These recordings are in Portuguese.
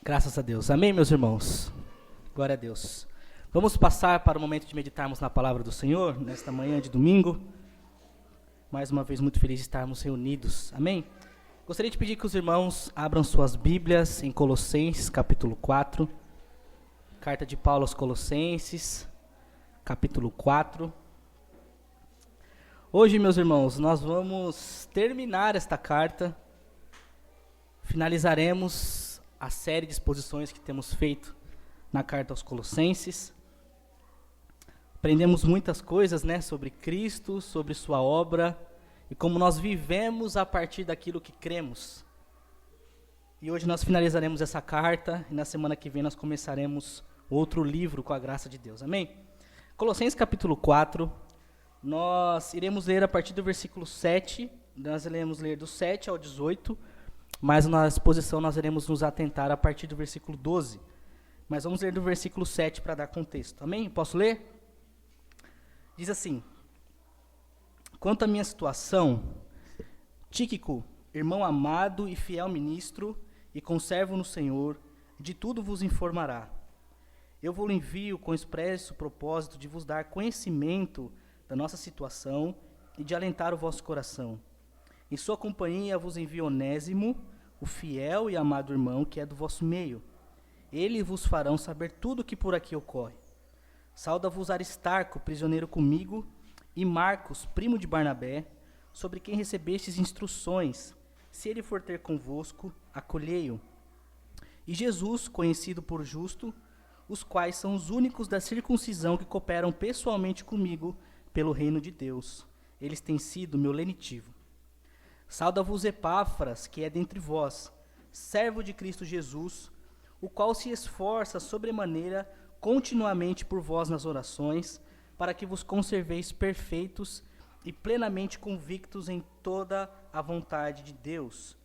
Graças a Deus. Amém, meus irmãos? Glória a Deus. Vamos passar para o momento de meditarmos na palavra do Senhor, nesta manhã de domingo. Mais uma vez, muito feliz de estarmos reunidos. Amém? Gostaria de pedir que os irmãos abram suas Bíblias em Colossenses, capítulo 4. Carta de Paulo aos Colossenses, capítulo 4. Hoje, meus irmãos, nós vamos terminar esta carta. Finalizaremos a série de exposições que temos feito na carta aos Colossenses. Aprendemos muitas coisas, sobre Cristo, sobre sua obra e como nós vivemos a partir daquilo que cremos. E hoje nós finalizaremos essa carta e na semana que vem nós começaremos outro livro com a graça de Deus. Amém? Colossenses capítulo 4, nós iremos ler a partir do versículo 7, nós iremos ler do 7 ao 18, mas na exposição nós iremos nos atentar a partir do versículo 12. Mas vamos ler do versículo 7 para dar contexto. Amém? Posso ler? Diz assim: quanto à minha situação, Tíquico, irmão amado e fiel ministro e conservo no Senhor, de tudo vos informará. Eu vos envio com expresso propósito de vos dar conhecimento da nossa situação e de alentar o vosso coração. Em sua companhia vos envio Onésimo, o fiel e amado irmão que é do vosso meio. Ele vos farão saber tudo o que por aqui ocorre. Sauda-vos Aristarco, prisioneiro comigo, e Marcos, primo de Barnabé, sobre quem recebestes instruções. Se ele for ter convosco, acolhei-o. E Jesus, conhecido por justo, os quais são os únicos da circuncisão que cooperam pessoalmente comigo pelo reino de Deus. Eles têm sido meu lenitivo. Sauda-vos Epáfras, que é dentre vós, servo de Cristo Jesus, o qual se esforça sobremaneira continuamente por vós nas orações, para que vos conserveis perfeitos e plenamente convictos em toda a vontade de Deus.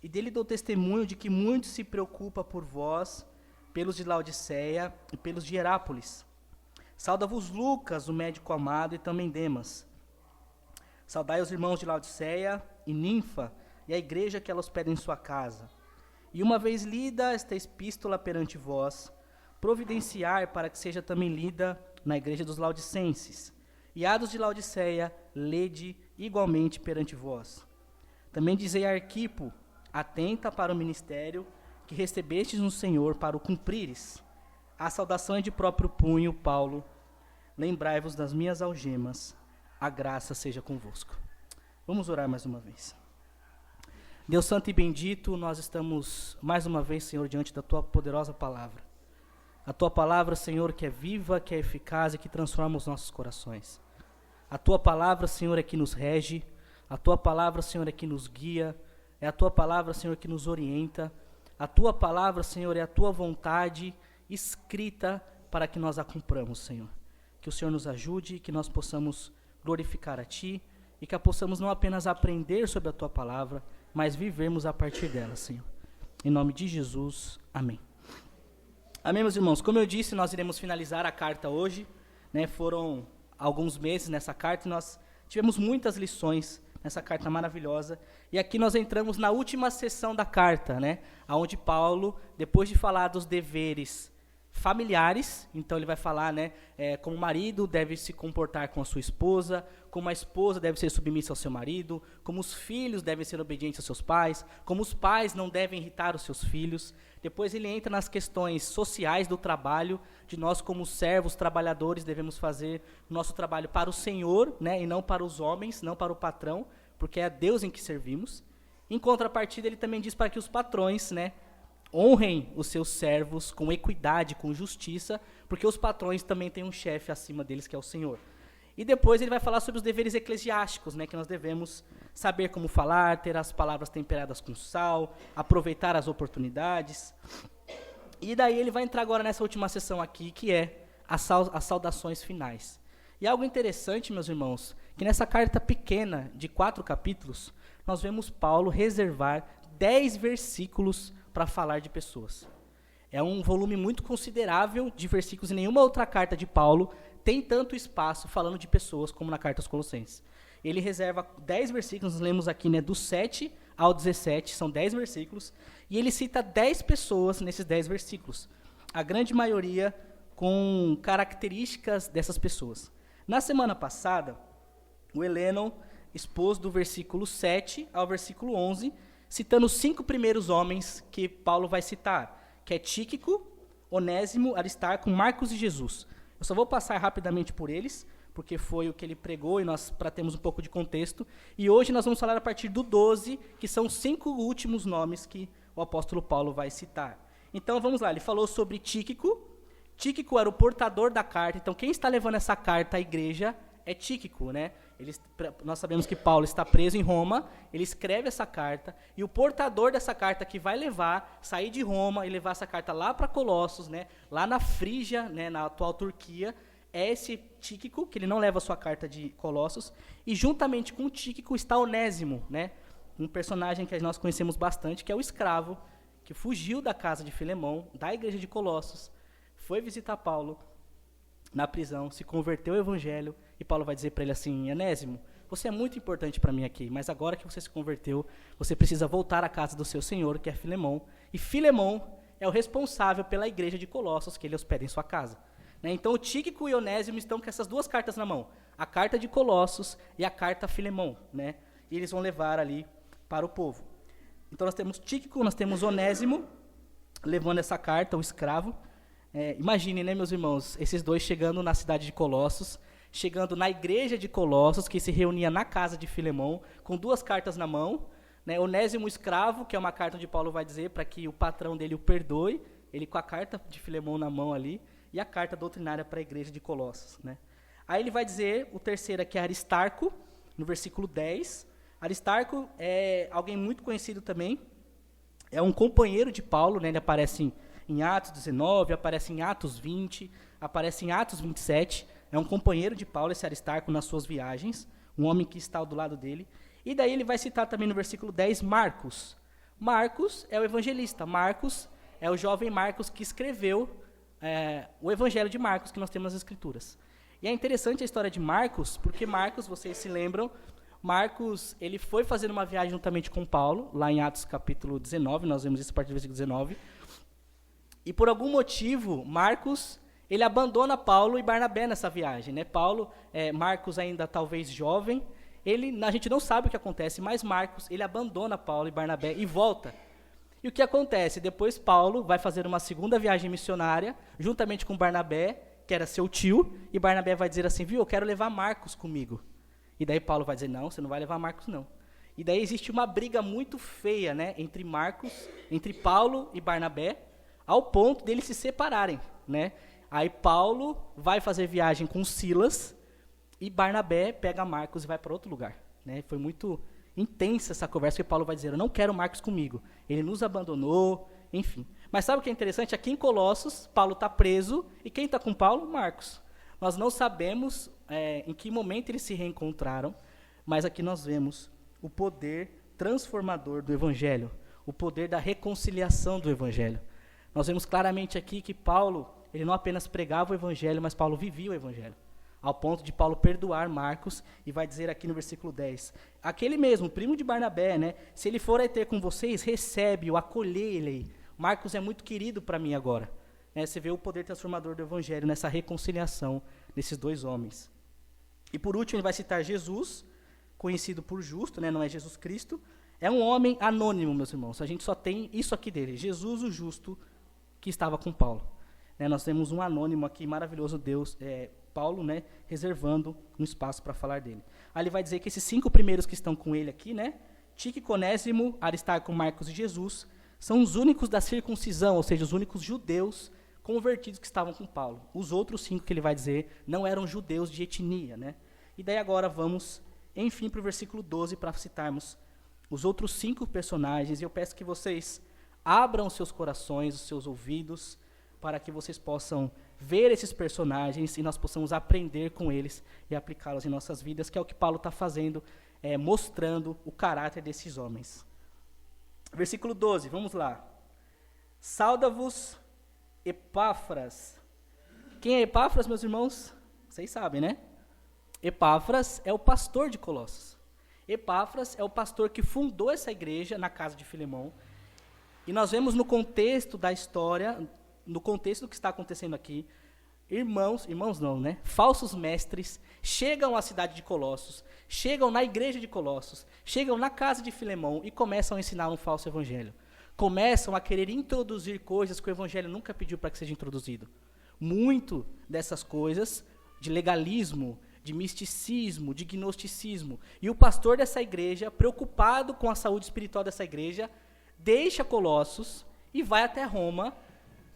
E dele dou testemunho de que muito se preocupa por vós, pelos de Laodiceia e pelos de Hierápolis. Sauda-vos Lucas, o médico amado, e também Demas. Saudai os irmãos de Laodiceia e Ninfa, e a igreja que ela hospeda em sua casa. E uma vez lida esta epístola perante vós, providenciar para que seja também lida na igreja dos Laodicenses. E a dos de Laodiceia, lede igualmente perante vós. Também dizei a Arquipo, atenta para o ministério que recebestes no Senhor para o cumprires. A saudação é de próprio punho, Paulo. Lembrai-vos das minhas algemas. A graça seja convosco. Vamos orar mais uma vez. Deus santo e bendito, nós estamos mais uma vez, Senhor, diante da Tua poderosa palavra. A Tua palavra, Senhor, que é viva, que é eficaz e que transforma os nossos corações. A Tua palavra, Senhor, é que nos rege. A Tua palavra, Senhor, é que nos guia. É a Tua palavra, Senhor, que nos orienta. A Tua palavra, Senhor, é a Tua vontade escrita para que nós a cumpramos, Senhor. Que o Senhor nos ajude, que nós possamos glorificar a Ti e que possamos não apenas aprender sobre a Tua palavra, mas vivermos a partir dela, Senhor. Em nome de Jesus, amém. Amém, meus irmãos. Como eu disse, nós iremos finalizar a carta hoje, Foram alguns meses nessa carta e nós tivemos muitas lições nessa carta maravilhosa. E aqui nós entramos na última sessão da carta, onde Paulo, depois de falar dos deveres familiares, então ele vai falar, como o marido deve se comportar com a sua esposa, como a esposa deve ser submissa ao seu marido, como os filhos devem ser obedientes aos seus pais, como os pais não devem irritar os seus filhos. Depois ele entra nas questões sociais do trabalho, de nós como servos, trabalhadores, devemos fazer nosso trabalho para o Senhor, e não para os homens, não para o patrão, porque é a Deus em que servimos. Em contrapartida, ele também diz para que os patrões, honrem os seus servos com equidade, com justiça, porque os patrões também têm um chefe acima deles, que é o Senhor. E depois ele vai falar sobre os deveres eclesiásticos, que nós devemos saber como falar, ter as palavras temperadas com sal, aproveitar as oportunidades. E daí ele vai entrar agora nessa última sessão aqui, que é as saudações finais. E algo interessante, meus irmãos, que nessa carta pequena de 4 capítulos, nós vemos Paulo reservar 10 versículos para falar de pessoas. É um volume muito considerável de versículos, e nenhuma outra carta de Paulo tem tanto espaço falando de pessoas como na carta aos Colossenses. Ele reserva 10 versículos, nós lemos aqui do 7 ao 17, são 10 versículos, e ele cita 10 pessoas nesses 10 versículos. A grande maioria com características dessas pessoas. Na semana passada, o Elenon expôs do versículo 7 ao versículo 11, citando os 5 primeiros homens que Paulo vai citar, que é Tíquico, Onésimo, Aristarco, Marcos e Jesus. Eu só vou passar rapidamente por eles, porque foi o que ele pregou e nós para termos um pouco de contexto. E hoje nós vamos falar a partir do 12, que são os 5 últimos nomes que o apóstolo Paulo vai citar. Então vamos lá, ele falou sobre Tíquico. Tíquico era o portador da carta, então quem está levando essa carta à igreja é Tíquico, né? Nós sabemos que Paulo está preso em Roma, ele escreve essa carta, e o portador dessa carta que vai sair de Roma e levar essa carta lá para Colossos, né, lá na Frígia, né, na atual Turquia, é esse Tíquico, que ele não leva a sua carta de Colossos, e juntamente com o Tíquico está Onésimo, né, um personagem que nós conhecemos bastante, que é o escravo, que fugiu da casa de Filemão, da igreja de Colossos, foi visitar Paulo na prisão, se converteu ao evangelho, e Paulo vai dizer para ele assim: Onésimo, você é muito importante para mim aqui, mas agora que você se converteu, você precisa voltar à casa do seu senhor, que é Filemão, e Filemão é o responsável pela igreja de Colossos, que ele hospeda em sua casa. Né? Então o Tíquico e Onésimo estão com essas 2 cartas na mão, a carta de Colossos e a carta a Filemão, né? E eles vão levar ali para o povo. Então nós temos Tíquico, nós temos Onésimo, levando essa carta, o escravo. Imaginem, né, meus irmãos, esses 2 chegando na cidade de Colossos, chegando na igreja de Colossos, que se reunia na casa de Filemão, com 2 cartas na mão, né, Onésimo escravo, que é uma carta onde Paulo vai dizer para que o patrão dele o perdoe, ele com a carta de Filemão na mão ali, e a carta doutrinária para a igreja de Colossos. Né. Aí ele vai dizer, o terceiro aqui é Aristarco, no versículo 10, Aristarco é alguém muito conhecido também, é um companheiro de Paulo, né, ele aparece em Atos 19, aparece em Atos 20, aparece em Atos 27, é um companheiro de Paulo, esse Aristarco, nas suas viagens, um homem que está do lado dele. E daí ele vai citar também no versículo 10, Marcos. Marcos é o evangelista, Marcos é o jovem Marcos que escreveu o evangelho de Marcos, que nós temos nas Escrituras. E é interessante a história de Marcos, porque Marcos, vocês se lembram, Marcos, ele foi fazer uma viagem juntamente com Paulo, lá em Atos capítulo 19, nós vemos isso a partir do versículo 19, e por algum motivo, Marcos, ele abandona Paulo e Barnabé nessa viagem, né? Marcos ainda talvez jovem, a gente não sabe o que acontece, mas Marcos, ele abandona Paulo e Barnabé e volta. E o que acontece? Depois Paulo vai fazer uma segunda viagem missionária, juntamente com Barnabé, que era seu tio, e Barnabé vai dizer assim, eu quero levar Marcos comigo. E daí Paulo vai dizer, não, você não vai levar Marcos não. E daí existe uma briga muito feia, né, entre Paulo e Barnabé, ao ponto deles se separarem, né? Aí Paulo vai fazer viagem com Silas e Barnabé pega Marcos e vai para outro lugar, né? Foi muito intensa essa conversa, que Paulo vai dizer, eu não quero Marcos comigo, ele nos abandonou, enfim. Mas sabe o que é interessante? Aqui em Colossos, Paulo está preso, e quem está com Paulo? Marcos. Nós não sabemos em que momento eles se reencontraram, mas aqui nós vemos o poder transformador do Evangelho, o poder da reconciliação do Evangelho. Nós vemos claramente aqui que Paulo, ele não apenas pregava o Evangelho, mas Paulo vivia o Evangelho, ao ponto de Paulo perdoar Marcos, e vai dizer aqui no versículo 10, aquele mesmo, primo de Barnabé, né, se ele for aí ter com vocês, recebe-o, acolhei-lhe. Marcos é muito querido para mim agora. Né, você vê o poder transformador do Evangelho nessa reconciliação desses 2 homens. E por último ele vai citar Jesus, conhecido por justo, né, não é Jesus Cristo, é um homem anônimo, meus irmãos, a gente só tem isso aqui dele, Jesus o justo, que estava com Paulo. Né, nós temos um anônimo aqui, maravilhoso, Paulo, né, reservando um espaço para falar dele. Aí ele vai dizer que esses 5 primeiros que estão com ele aqui, né, Tíquico, Onésimo, Aristarco, Marcos e Jesus, são os únicos da circuncisão, ou seja, os únicos judeus convertidos que estavam com Paulo. Os outros 5 que ele vai dizer não eram judeus de etnia, né? E daí agora vamos, enfim, para o versículo 12 para citarmos os outros 5 personagens. E eu peço que vocês abram os seus corações, os seus ouvidos, para que vocês possam ver esses personagens e nós possamos aprender com eles e aplicá-los em nossas vidas, que é o que Paulo está fazendo, mostrando o caráter desses homens. Versículo 12, vamos lá. Sauda-vos Epáfras. Quem é Epáfras, meus irmãos? Vocês sabem, né? Epáfras é o pastor de Colossos. Epáfras é o pastor que fundou essa igreja na casa de Filemão. E nós vemos no contexto da história, no contexto do que está acontecendo aqui, irmãos não, né? Falsos mestres chegam à cidade de Colossos, chegam na igreja de Colossos, chegam na casa de Filemão e começam a ensinar um falso evangelho. Começam a querer introduzir coisas que o evangelho nunca pediu para que seja introduzido. Muito dessas coisas, de legalismo, de misticismo, de gnosticismo. E o pastor dessa igreja, preocupado com a saúde espiritual dessa igreja, deixa Colossos e vai até Roma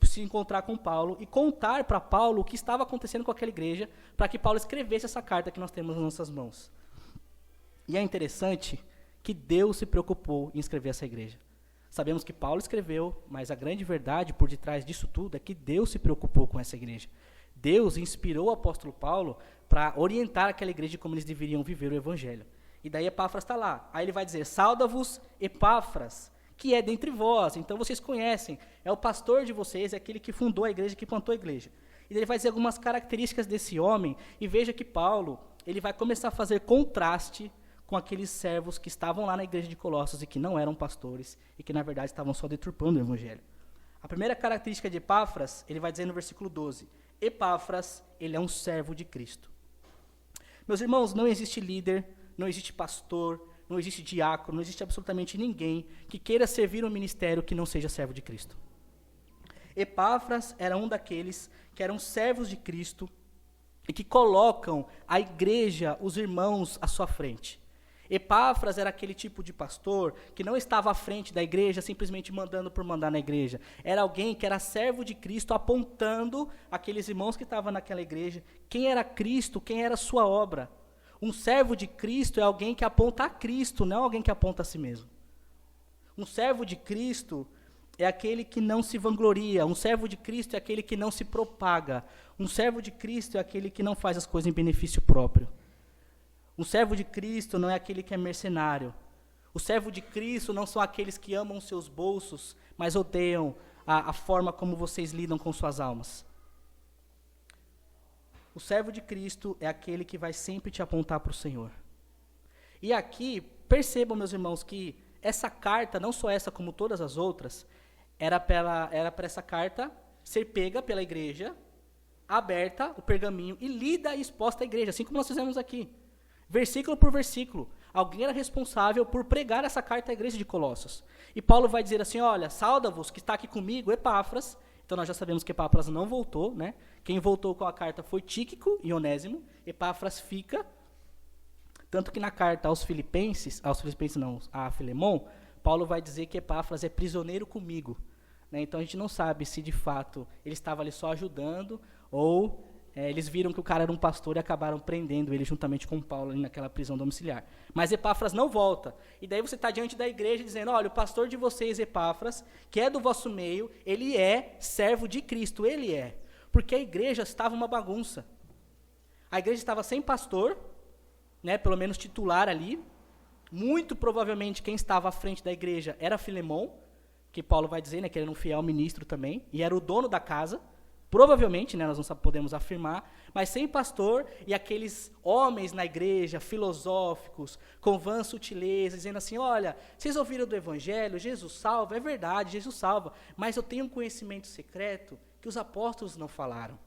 se encontrar com Paulo e contar para Paulo o que estava acontecendo com aquela igreja, para que Paulo escrevesse essa carta que nós temos nas nossas mãos. E é interessante que Deus se preocupou em escrever essa igreja. Sabemos que Paulo escreveu, mas a grande verdade por detrás disso tudo é que Deus se preocupou com essa igreja. Deus inspirou o apóstolo Paulo para orientar aquela igreja de como eles deveriam viver o evangelho. E daí Epáfras está lá. Aí ele vai dizer, sauda-vos Epáfras, que é dentre vós, então vocês conhecem, é o pastor de vocês, é aquele que fundou a igreja, que plantou a igreja. E ele vai dizer algumas características desse homem, e veja que Paulo, ele vai começar a fazer contraste com aqueles servos que estavam lá na igreja de Colossos e que não eram pastores, e que na verdade estavam só deturpando o evangelho. A primeira característica de Epáfras, ele vai dizer no versículo 12, Epáfras, ele é um servo de Cristo. Meus irmãos, não existe líder, não existe pastor, não existe diácono, não existe absolutamente ninguém que queira servir um ministério que não seja servo de Cristo. Epáfras era um daqueles que eram servos de Cristo e que colocam a igreja, os irmãos, à sua frente. Epáfras era aquele tipo de pastor que não estava à frente da igreja simplesmente mandando por mandar na igreja. Era alguém que era servo de Cristo, apontando aqueles irmãos que estavam naquela igreja, quem era Cristo, quem era a sua obra. Um servo de Cristo é alguém que aponta a Cristo, não alguém que aponta a si mesmo. Um servo de Cristo é aquele que não se vangloria. Um servo de Cristo é aquele que não se propaga. Um servo de Cristo é aquele que não faz as coisas em benefício próprio. Um servo de Cristo não é aquele que é mercenário. O servo de Cristo não são aqueles que amam seus bolsos, mas odeiam a forma como vocês lidam com suas almas. O servo de Cristo é aquele que vai sempre te apontar para o Senhor. E aqui, percebam, meus irmãos, que essa carta, não só essa como todas as outras, era para essa carta ser pega pela igreja, aberta, o pergaminho, e lida e exposta à igreja, assim como nós fizemos aqui. Versículo por versículo. Alguém era responsável por pregar essa carta à igreja de Colossos. E Paulo vai dizer assim, olha, sauda-vos, que está aqui comigo, Epáfras. Então nós já sabemos que Epáfras não voltou, né? Quem voltou com a carta foi Tíquico e Onésimo. Epáfras fica. Tanto que na carta a Filemão, Paulo vai dizer que Epáfras é prisioneiro comigo. Né? Então a gente não sabe se de fato ele estava ali só ajudando ou eles viram que o cara era um pastor e acabaram prendendo ele juntamente com Paulo ali naquela prisão domiciliar. Mas Epáfras não volta. E daí você está diante da igreja dizendo, olha, o pastor de vocês, Epáfras, que é do vosso meio, ele é servo de Cristo, ele é. Porque a igreja estava uma bagunça. A igreja estava sem pastor, né, pelo menos titular ali. Muito provavelmente quem estava à frente da igreja era Filemão, que Paulo vai dizer, né, que ele era um fiel ministro também, e era o dono da casa. Provavelmente, né, nós não podemos afirmar, mas sem pastor e aqueles homens na igreja, filosóficos, com vã sutileza, dizendo assim, olha, vocês ouviram do evangelho, Jesus salva, é verdade, Jesus salva, mas eu tenho um conhecimento secreto que os apóstolos não falaram.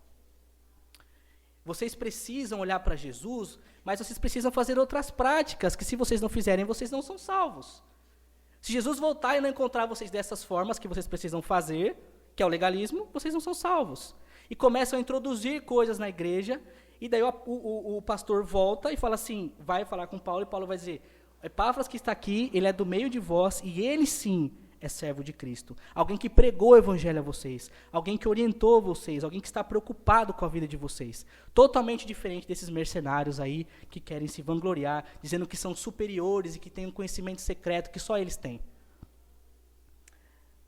Vocês precisam olhar para Jesus, mas vocês precisam fazer outras práticas, que se vocês não fizerem, vocês não são salvos. Se Jesus voltar e não encontrar vocês dessas formas que vocês precisam fazer, que é o legalismo, vocês não são salvos. E começam a introduzir coisas na igreja, e daí o pastor volta e fala assim, vai falar com Paulo, e Paulo vai dizer, Epáfras que está aqui, ele é do meio de vós, e ele sim é servo de Cristo. Alguém que pregou o evangelho a vocês, alguém que orientou vocês, alguém que está preocupado com a vida de vocês. Totalmente diferente desses mercenários aí, que querem se vangloriar, dizendo que são superiores e que têm um conhecimento secreto que só eles têm.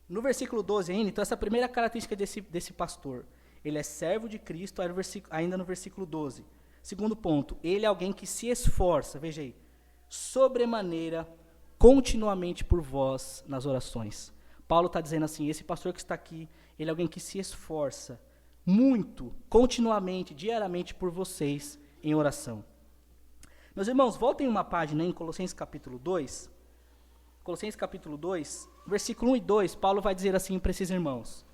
No versículo 12 ainda, então essa é a primeira característica desse pastor. Ele é servo de Cristo, ainda no versículo 12. Segundo ponto, ele é alguém que se esforça, veja aí, sobremaneira, continuamente por vós nas orações. Paulo está dizendo assim, esse pastor que está aqui, ele é alguém que se esforça muito, continuamente, diariamente por vocês em oração. Meus irmãos, voltem uma página em Colossenses capítulo 2. Colossenses capítulo 2, versículo 1 e 2, Paulo vai dizer assim para esses irmãos.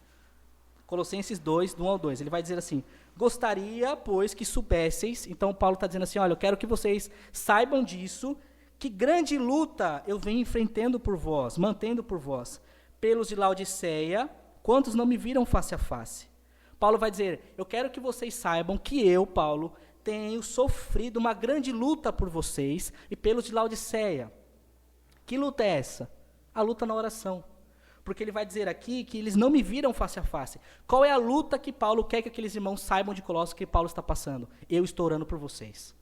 Colossenses 2, do 1 ao 2, ele vai dizer assim: gostaria, pois, que soubesseis, então Paulo está dizendo assim, olha, eu quero que vocês saibam disso, que grande luta eu venho enfrentando por vós, mantendo por vós, pelos de Laodiceia, quantos não me viram face a face. Paulo vai dizer, eu quero que vocês saibam que eu, Paulo, tenho sofrido uma grande luta por vocês e pelos de Laodiceia. Que luta é essa? A luta na oração. Porque ele vai dizer aqui que eles não me viram face a face. Qual é a luta que Paulo quer que aqueles irmãos saibam de Colossos que Paulo está passando? Eu estou orando por vocês.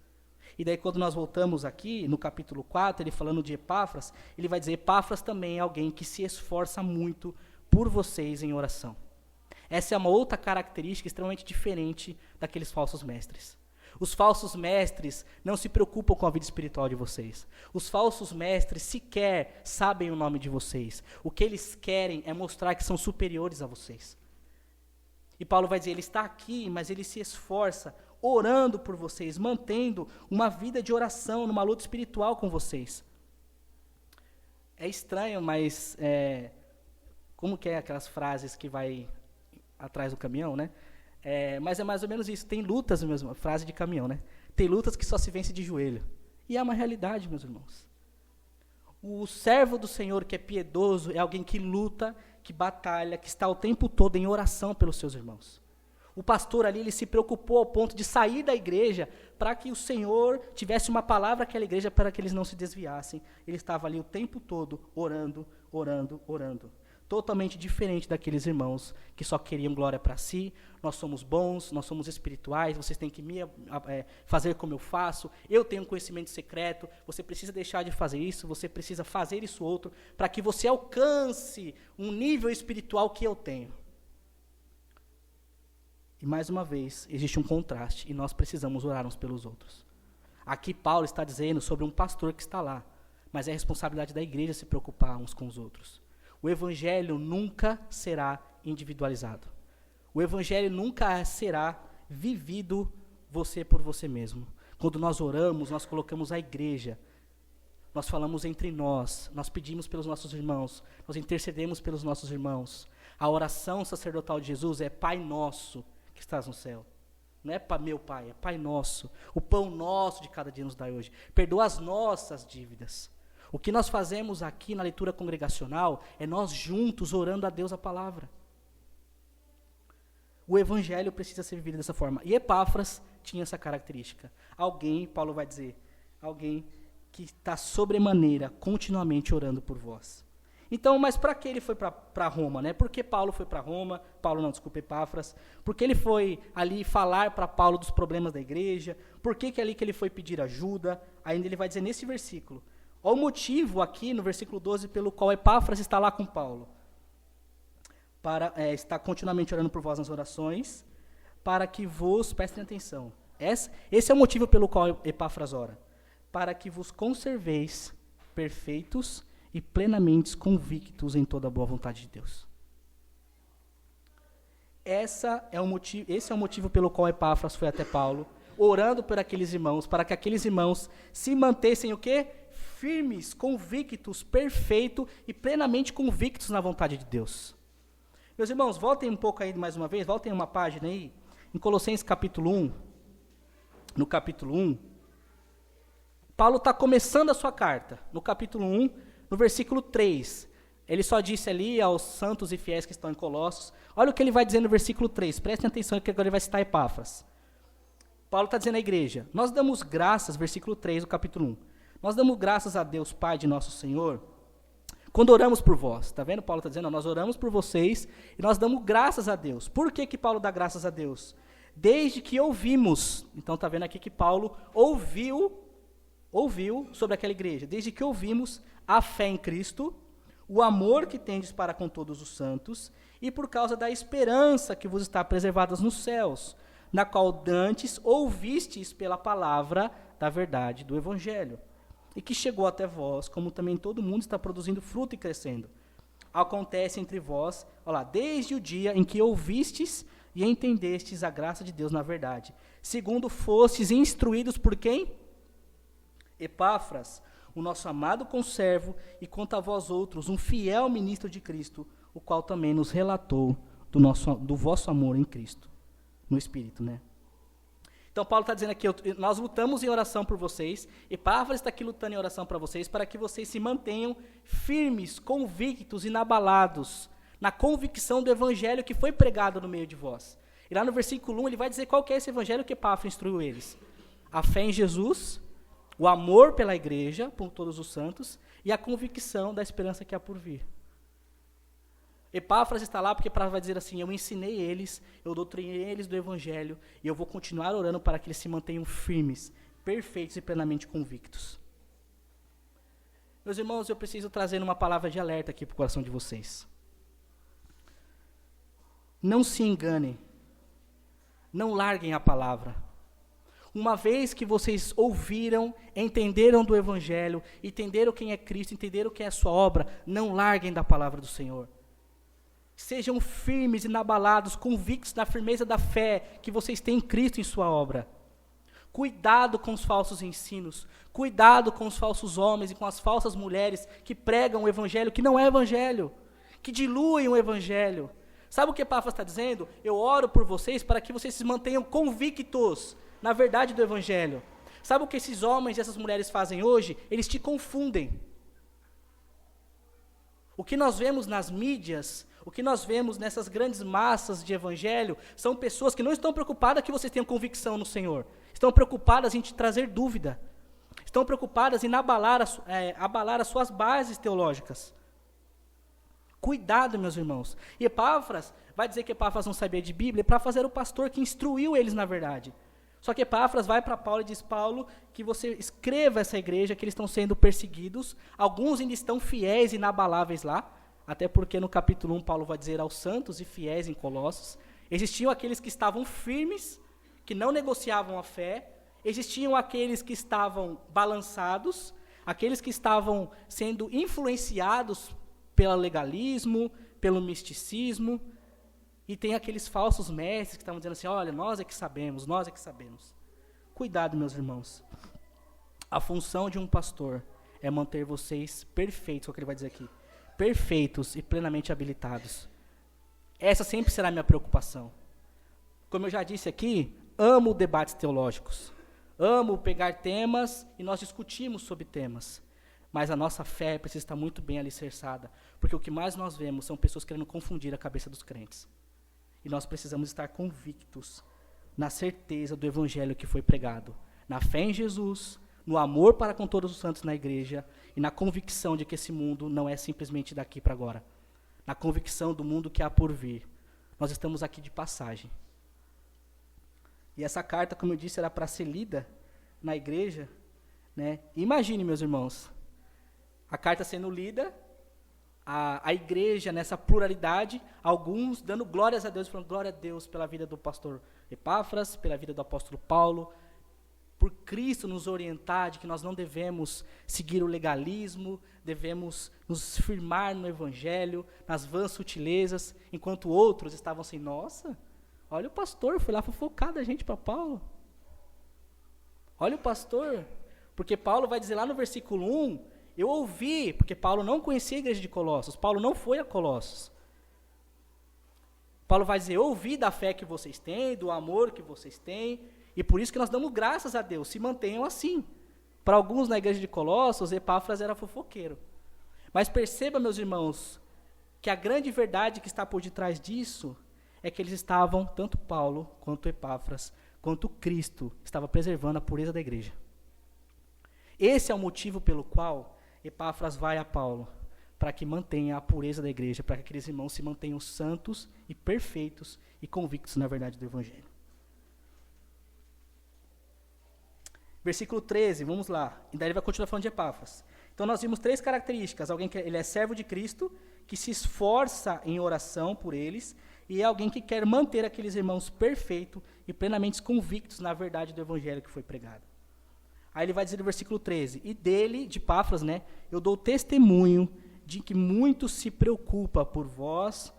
E daí quando nós voltamos aqui, no capítulo 4, ele falando de Epáfras, ele vai dizer, Epáfras também é alguém que se esforça muito por vocês em oração. Essa é uma outra característica extremamente diferente daqueles falsos mestres. Os falsos mestres não se preocupam com a vida espiritual de vocês. Os falsos mestres sequer sabem o nome de vocês. O que eles querem é mostrar que são superiores a vocês. E Paulo vai dizer, ele está aqui, mas ele se esforça, orando por vocês, mantendo uma vida de oração, numa luta espiritual com vocês. É estranho, mas como que é aquelas frases que vai atrás do caminhão, né? Mas é mais ou menos isso, tem lutas mesmo, frase de caminhão, né? Tem lutas que só se vence de joelho. E é uma realidade, meus irmãos. O servo do Senhor que é piedoso é alguém que luta, que batalha, que está o tempo todo em oração pelos seus irmãos. O pastor ali, ele se preocupou ao ponto de sair da igreja para que o Senhor tivesse uma palavra àquela igreja para que eles não se desviassem. Ele estava ali o tempo todo orando, orando, orando. Totalmente diferente daqueles irmãos que só queriam glória para si. Nós somos bons, nós somos espirituais, vocês têm que fazer como eu faço, eu tenho um conhecimento secreto, você precisa deixar de fazer isso, você precisa fazer isso outro, para que você alcance um nível espiritual que eu tenho. E mais uma vez, existe um contraste, e nós precisamos orar uns pelos outros. Aqui Paulo está dizendo sobre um pastor que está lá, mas é responsabilidade da igreja se preocupar uns com os outros. O evangelho nunca será individualizado. O evangelho nunca será vivido você por você mesmo. Quando nós oramos, nós colocamos a igreja, nós falamos entre nós pedimos pelos nossos irmãos, nós intercedemos pelos nossos irmãos. A oração sacerdotal de Jesus é Pai Nosso que estás no céu. Não é para meu Pai, é Pai Nosso. O pão nosso de cada dia nos dai hoje. Perdoa as nossas dívidas. O que nós fazemos aqui na leitura congregacional é nós juntos orando a Deus a palavra. O evangelho precisa ser vivido dessa forma. E Epáfras tinha essa característica. Alguém, Paulo vai dizer, alguém que está sobremaneira continuamente orando por vós. Então, mas para que ele foi para Roma, né? Por que Paulo foi para Roma? Epáfras. Porque ele foi ali falar para Paulo dos problemas da igreja. Por que ali que ele foi pedir ajuda? Ainda ele vai dizer nesse versículo. Olha o motivo aqui no versículo 12 pelo qual Epáfras está lá com Paulo. Para estar continuamente orando por vós nas orações, para que vos, prestem atenção, esse é o motivo pelo qual Epáfras ora, para que vos conserveis perfeitos e plenamente convictos em toda a boa vontade de Deus. Esse é o motivo pelo qual Epáfras foi até Paulo, orando por aqueles irmãos, para que aqueles irmãos se mantessem o quê? Firmes, convictos, perfeitos e plenamente convictos na vontade de Deus. Meus irmãos, voltem um pouco aí mais uma vez, voltem uma página aí, em Colossenses capítulo 1, no capítulo 1, Paulo está começando a sua carta, no capítulo 1, no versículo 3, ele só disse ali aos santos e fiéis que estão em Colossos, olha o que ele vai dizer no versículo 3, prestem atenção que agora ele vai citar Epáfras. Paulo está dizendo à igreja, nós damos graças, versículo 3 do capítulo 1, nós damos graças a Deus Pai de nosso Senhor, quando oramos por vós, está vendo? Paulo está dizendo, nós oramos por vocês e nós damos graças a Deus. Por que Paulo dá graças a Deus? Desde que ouvimos, então está vendo aqui que Paulo ouviu sobre aquela igreja, desde que ouvimos a fé em Cristo, o amor que tendes para com todos os santos, e por causa da esperança que vos está preservada nos céus, na qual dantes ouvistes pela palavra da verdade do Evangelho, e que chegou até vós, como também todo mundo está produzindo fruto e crescendo. Acontece entre vós, olha lá, desde o dia em que ouvistes e entendestes a graça de Deus na verdade, segundo fostes instruídos por quem? Epáfras, o nosso amado conservo, e quanto a vós outros, um fiel ministro de Cristo, o qual também nos relatou do vosso amor em Cristo, no Espírito, né? Então, Paulo está dizendo aqui, nós lutamos em oração por vocês, Epáfras está aqui lutando em oração para vocês, para que vocês se mantenham firmes, convictos, inabalados, na convicção do evangelho que foi pregado no meio de vós. E lá no versículo 1, ele vai dizer qual que é esse evangelho que Epáfras instruiu eles. A fé em Jesus, o amor pela igreja, por todos os santos, e a convicção da esperança que há por vir. Epáfras está lá porque vai dizer assim, eu ensinei eles, eu doutrinei eles do evangelho, e eu vou continuar orando para que eles se mantenham firmes, perfeitos e plenamente convictos. Meus irmãos, eu preciso trazer uma palavra de alerta aqui para o coração de vocês. Não se enganem, não larguem a palavra. Uma vez que vocês ouviram, entenderam do evangelho, entenderam quem é Cristo, entenderam quem é a sua obra, não larguem da palavra do Senhor. Sejam firmes, inabalados, convictos na firmeza da fé que vocês têm em Cristo em sua obra. Cuidado com os falsos ensinos, cuidado com os falsos homens e com as falsas mulheres que pregam o evangelho que não é evangelho, que diluem o evangelho. Sabe o que Epáfras está dizendo? Eu oro por vocês para que vocês se mantenham convictos na verdade do evangelho. Sabe o que esses homens e essas mulheres fazem hoje? Eles te confundem. O que nós vemos nas mídias, o que nós vemos nessas grandes massas de evangelho, são pessoas que não estão preocupadas que vocês tenham convicção no Senhor. Estão preocupadas em te trazer dúvida. Estão preocupadas em abalar as suas bases teológicas. Cuidado, meus irmãos. E Epáfras, vai dizer que Epáfras não sabia de Bíblia, Epáfras era o pastor que instruiu eles na verdade. Só que Epáfras vai para Paulo e diz, Paulo, que você escreva essa igreja, que eles estão sendo perseguidos, alguns ainda estão fiéis e inabaláveis lá, até porque no capítulo 1 Paulo vai dizer aos santos e fiéis em Colossos, existiam aqueles que estavam firmes, que não negociavam a fé, existiam aqueles que estavam balançados, aqueles que estavam sendo influenciados pelo legalismo, pelo misticismo, e tem aqueles falsos mestres que estavam dizendo assim, olha, nós é que sabemos, nós é que sabemos. Cuidado, meus irmãos. A função de um pastor é manter vocês perfeitos, é o que ele vai dizer aqui, perfeitos e plenamente habilitados. Essa sempre será a minha preocupação. Como eu já disse aqui, amo debates teológicos, amo pegar temas e nós discutimos sobre temas, mas a nossa fé precisa estar muito bem alicerçada, porque o que mais nós vemos são pessoas querendo confundir a cabeça dos crentes. E nós precisamos estar convictos na certeza do evangelho que foi pregado, na fé em Jesus, no amor para com todos os santos na igreja e na convicção de que esse mundo não é simplesmente daqui para agora, na convicção do mundo que há por vir. Nós estamos aqui de passagem. E essa carta, como eu disse, era para ser lida na igreja, né? Imagine, meus irmãos, a carta sendo lida, a igreja nessa pluralidade, alguns dando glórias a Deus, falando glória a Deus pela vida do pastor Epáfras, pela vida do apóstolo Paulo, por Cristo nos orientar de que nós não devemos seguir o legalismo, devemos nos firmar no evangelho, nas vãs sutilezas, enquanto outros estavam assim, nossa, olha o pastor, foi lá fofocar da gente para Paulo. Olha o pastor, porque Paulo vai dizer lá no versículo 1, eu ouvi, porque Paulo não conhecia a igreja de Colossos, Paulo não foi a Colossos. Paulo vai dizer, eu ouvi da fé que vocês têm, do amor que vocês têm, e por isso que nós damos graças a Deus, se mantenham assim. Para alguns na igreja de Colossos, Epáfras era fofoqueiro. Mas perceba, meus irmãos, que a grande verdade que está por detrás disso é que eles estavam, tanto Paulo, quanto Epáfras, quanto Cristo, estava preservando a pureza da igreja. Esse é o motivo pelo qual Epáfras vai a Paulo, para que mantenha a pureza da igreja, para que aqueles irmãos se mantenham santos e perfeitos e convictos na verdade do evangelho. Versículo 13, vamos lá. E daí ele vai continuar falando de Epáfras. Então nós vimos 3 características. Alguém que ele é servo de Cristo, que se esforça em oração por eles, e é alguém que quer manter aqueles irmãos perfeitos e plenamente convictos na verdade do evangelho que foi pregado. Aí ele vai dizer no versículo 13, e dele, de Epáfras, né, eu dou testemunho de que muito se preocupa por vós,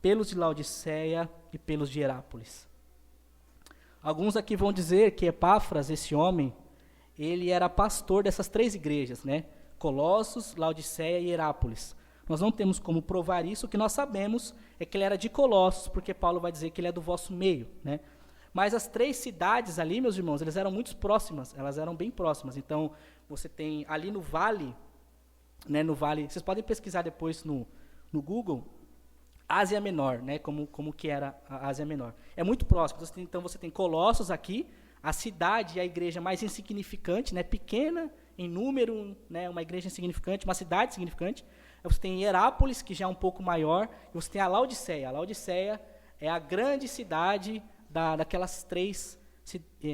pelos de Laodiceia e pelos de Herápolis. Alguns aqui vão dizer que Epáfras, esse homem, ele era pastor dessas 3 igrejas, né? Colossos, Laodiceia e Herápolis. Nós não temos como provar isso, o que nós sabemos é que ele era de Colossos, porque Paulo vai dizer que ele é do vosso meio, né? Mas as 3 cidades ali, meus irmãos, elas eram muito próximas, elas eram bem próximas. Então, você tem ali no vale, né, no vale, vocês podem pesquisar depois no Google, Ásia Menor, né, como que era a Ásia Menor. É muito próximo, então você tem Colossos aqui, a cidade e a igreja mais insignificante, né, pequena em número, né, uma igreja insignificante, uma cidade insignificante. Você tem Herápolis, que já é um pouco maior, e você tem a Laodiceia. A Laodiceia é a grande cidade daquelas 3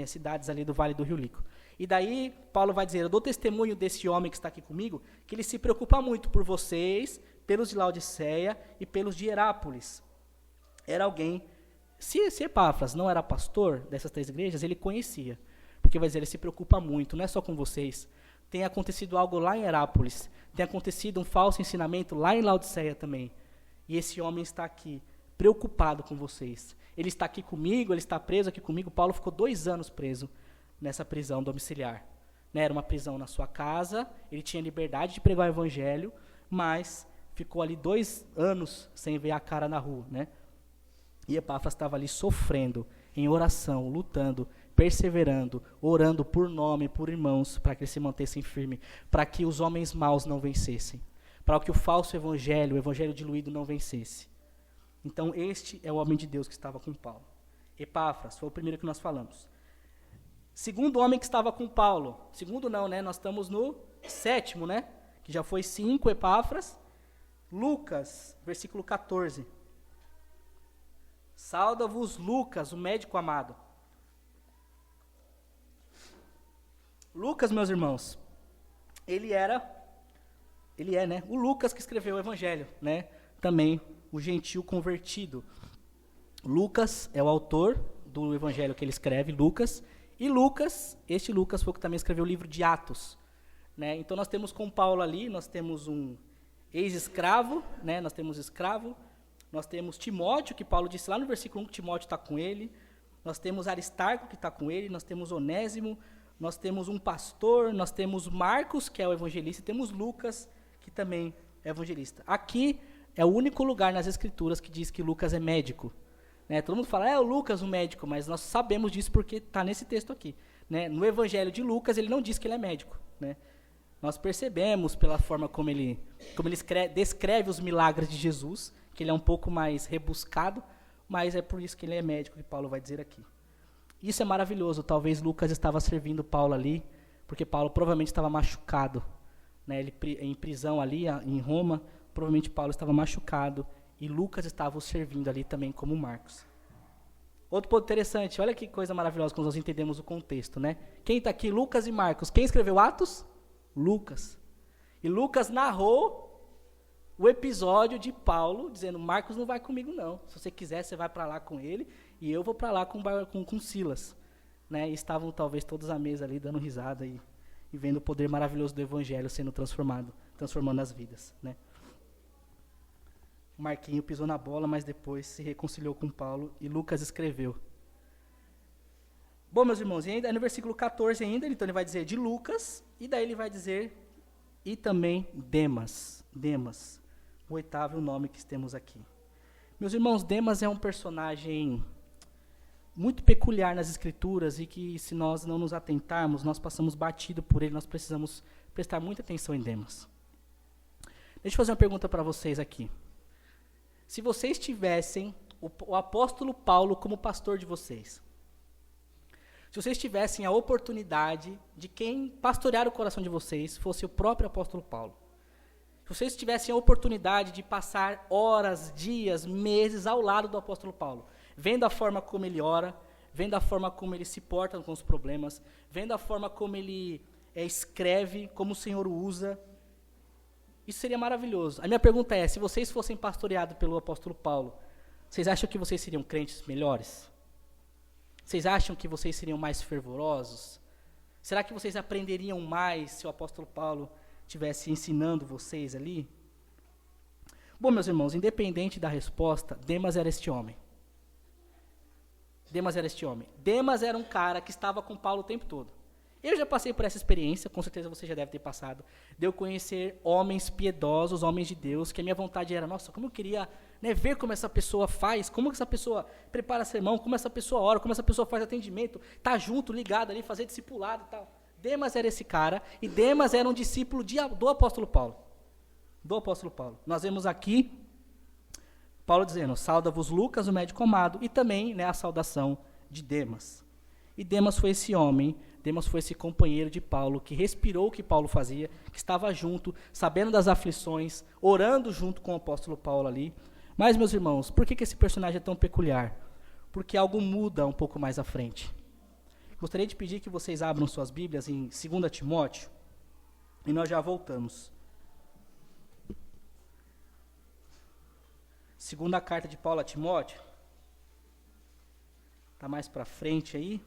cidades ali do Vale do Rio Lico. E daí, Paulo vai dizer, eu dou testemunho desse homem que está aqui comigo, que ele se preocupa muito por vocês, pelos de Laodiceia e pelos de Herápolis. Era alguém, se Epáfras não era pastor dessas 3 igrejas, ele conhecia, porque vai dizer, ele se preocupa muito, não é só com vocês. Tem acontecido algo lá em Herápolis, tem acontecido um falso ensinamento lá em Laodiceia também. E esse homem está aqui, preocupado com vocês. Ele está aqui comigo, ele está preso aqui comigo. Paulo ficou 2 anos preso nessa prisão domiciliar. Né? Era uma prisão na sua casa, ele tinha liberdade de pregar o evangelho, mas ficou ali 2 anos sem ver a cara na rua. Né? E Epáfras estava ali sofrendo, em oração, lutando, perseverando, orando por nome, por irmãos, para que eles se mantessem firmes, para que os homens maus não vencessem, para que o falso evangelho, o evangelho diluído, não vencesse. Então, este é o homem de Deus que estava com Paulo. Epáfras, foi o primeiro que nós falamos. Segundo homem que estava com Paulo. Segundo não, né? Nós estamos no 7º, né? Que já foi 5, Epáfras. Lucas, versículo 14. Sauda-vos Lucas, o médico amado. Lucas, meus irmãos, ele é, né? O Lucas que escreveu o evangelho, né? Também o gentil convertido. Lucas é o autor do evangelho que ele escreve, Lucas. E Lucas, este Lucas foi o que também escreveu o livro de Atos. Né? Então nós temos com Paulo ali, nós temos um ex-escravo, né? Nós temos escravo, nós temos Timóteo, que Paulo disse lá no versículo 1 que Timóteo está com ele, nós temos Aristarco, que está com ele, nós temos Onésimo, nós temos um pastor, nós temos Marcos, que é o evangelista, e temos Lucas, que também é evangelista. Aqui é o único lugar nas Escrituras que diz que Lucas é médico. Né? Todo mundo fala, o Lucas, o médico, mas nós sabemos disso porque está nesse texto aqui. Né? No Evangelho de Lucas, ele não diz que ele é médico. Né? Nós percebemos pela forma como ele descreve os milagres de Jesus, que ele é um pouco mais rebuscado, mas é por isso que ele é médico, que Paulo vai dizer aqui. Isso é maravilhoso. Talvez Lucas estava servindo Paulo ali, porque Paulo provavelmente estava machucado. Né? Ele em prisão ali, em Roma, provavelmente Paulo estava machucado, e Lucas estava o servindo ali também como Marcos. Outro ponto interessante, olha que coisa maravilhosa quando nós entendemos o contexto, né? Quem está aqui? Lucas e Marcos. Quem escreveu Atos? Lucas. E Lucas narrou o episódio de Paulo, dizendo, Marcos não vai comigo não. Se você quiser, você vai para lá com ele, e eu vou para lá com Silas. Né? E estavam talvez todos à mesa ali, dando risada e vendo o poder maravilhoso do evangelho sendo transformando as vidas. Né? Marquinho pisou na bola, mas depois se reconciliou com Paulo e Lucas escreveu. Bom, meus irmãos, e ainda no versículo 14 ainda, então ele vai dizer de Lucas, e daí ele vai dizer, e também Demas. Demas, o 8º nome que temos aqui. Meus irmãos, Demas é um personagem muito peculiar nas Escrituras e que, se nós não nos atentarmos, nós passamos batido por ele, nós precisamos prestar muita atenção em Demas. Deixa eu fazer uma pergunta para vocês aqui. Se vocês tivessem o apóstolo Paulo como pastor de vocês, se vocês tivessem a oportunidade de quem pastorear o coração de vocês fosse o próprio apóstolo Paulo, se vocês tivessem a oportunidade de passar horas, dias, meses ao lado do apóstolo Paulo, vendo a forma como ele ora, vendo a forma como ele se porta com os problemas, vendo a forma como ele escreve, como o Senhor o usa, isso seria maravilhoso. A minha pergunta é, se vocês fossem pastoreados pelo apóstolo Paulo, vocês acham que vocês seriam crentes melhores? Vocês acham que vocês seriam mais fervorosos? Será que vocês aprenderiam mais se o apóstolo Paulo estivesse ensinando vocês ali? Bom, meus irmãos, independente da resposta, Demas era este homem. Demas era este homem. Demas era um cara que estava com Paulo o tempo todo. Eu já passei por essa experiência, com certeza você já deve ter passado, de eu conhecer homens piedosos, homens de Deus, que a minha vontade era, nossa, como eu queria, né, ver como essa pessoa faz, como essa pessoa prepara sermão, como essa pessoa ora, como essa pessoa faz atendimento, tá junto, ligado ali, fazer discipulado e tal. Demas era esse cara, e Demas era um discípulo do apóstolo Paulo. Do apóstolo Paulo. Nós vemos aqui Paulo dizendo, sauda-vos Lucas, o médico amado, e também, né, a saudação de Demas. E Demas foi esse homem, Demas foi esse companheiro de Paulo, que respirou o que Paulo fazia, que estava junto, sabendo das aflições, orando junto com o apóstolo Paulo ali. Mas, meus irmãos, por que esse personagem é tão peculiar? Porque algo muda um pouco mais à frente. Gostaria de pedir que vocês abram suas Bíblias em 2 Timóteo, e nós já voltamos. Segunda carta de Paulo a Timóteo, está mais para frente aí.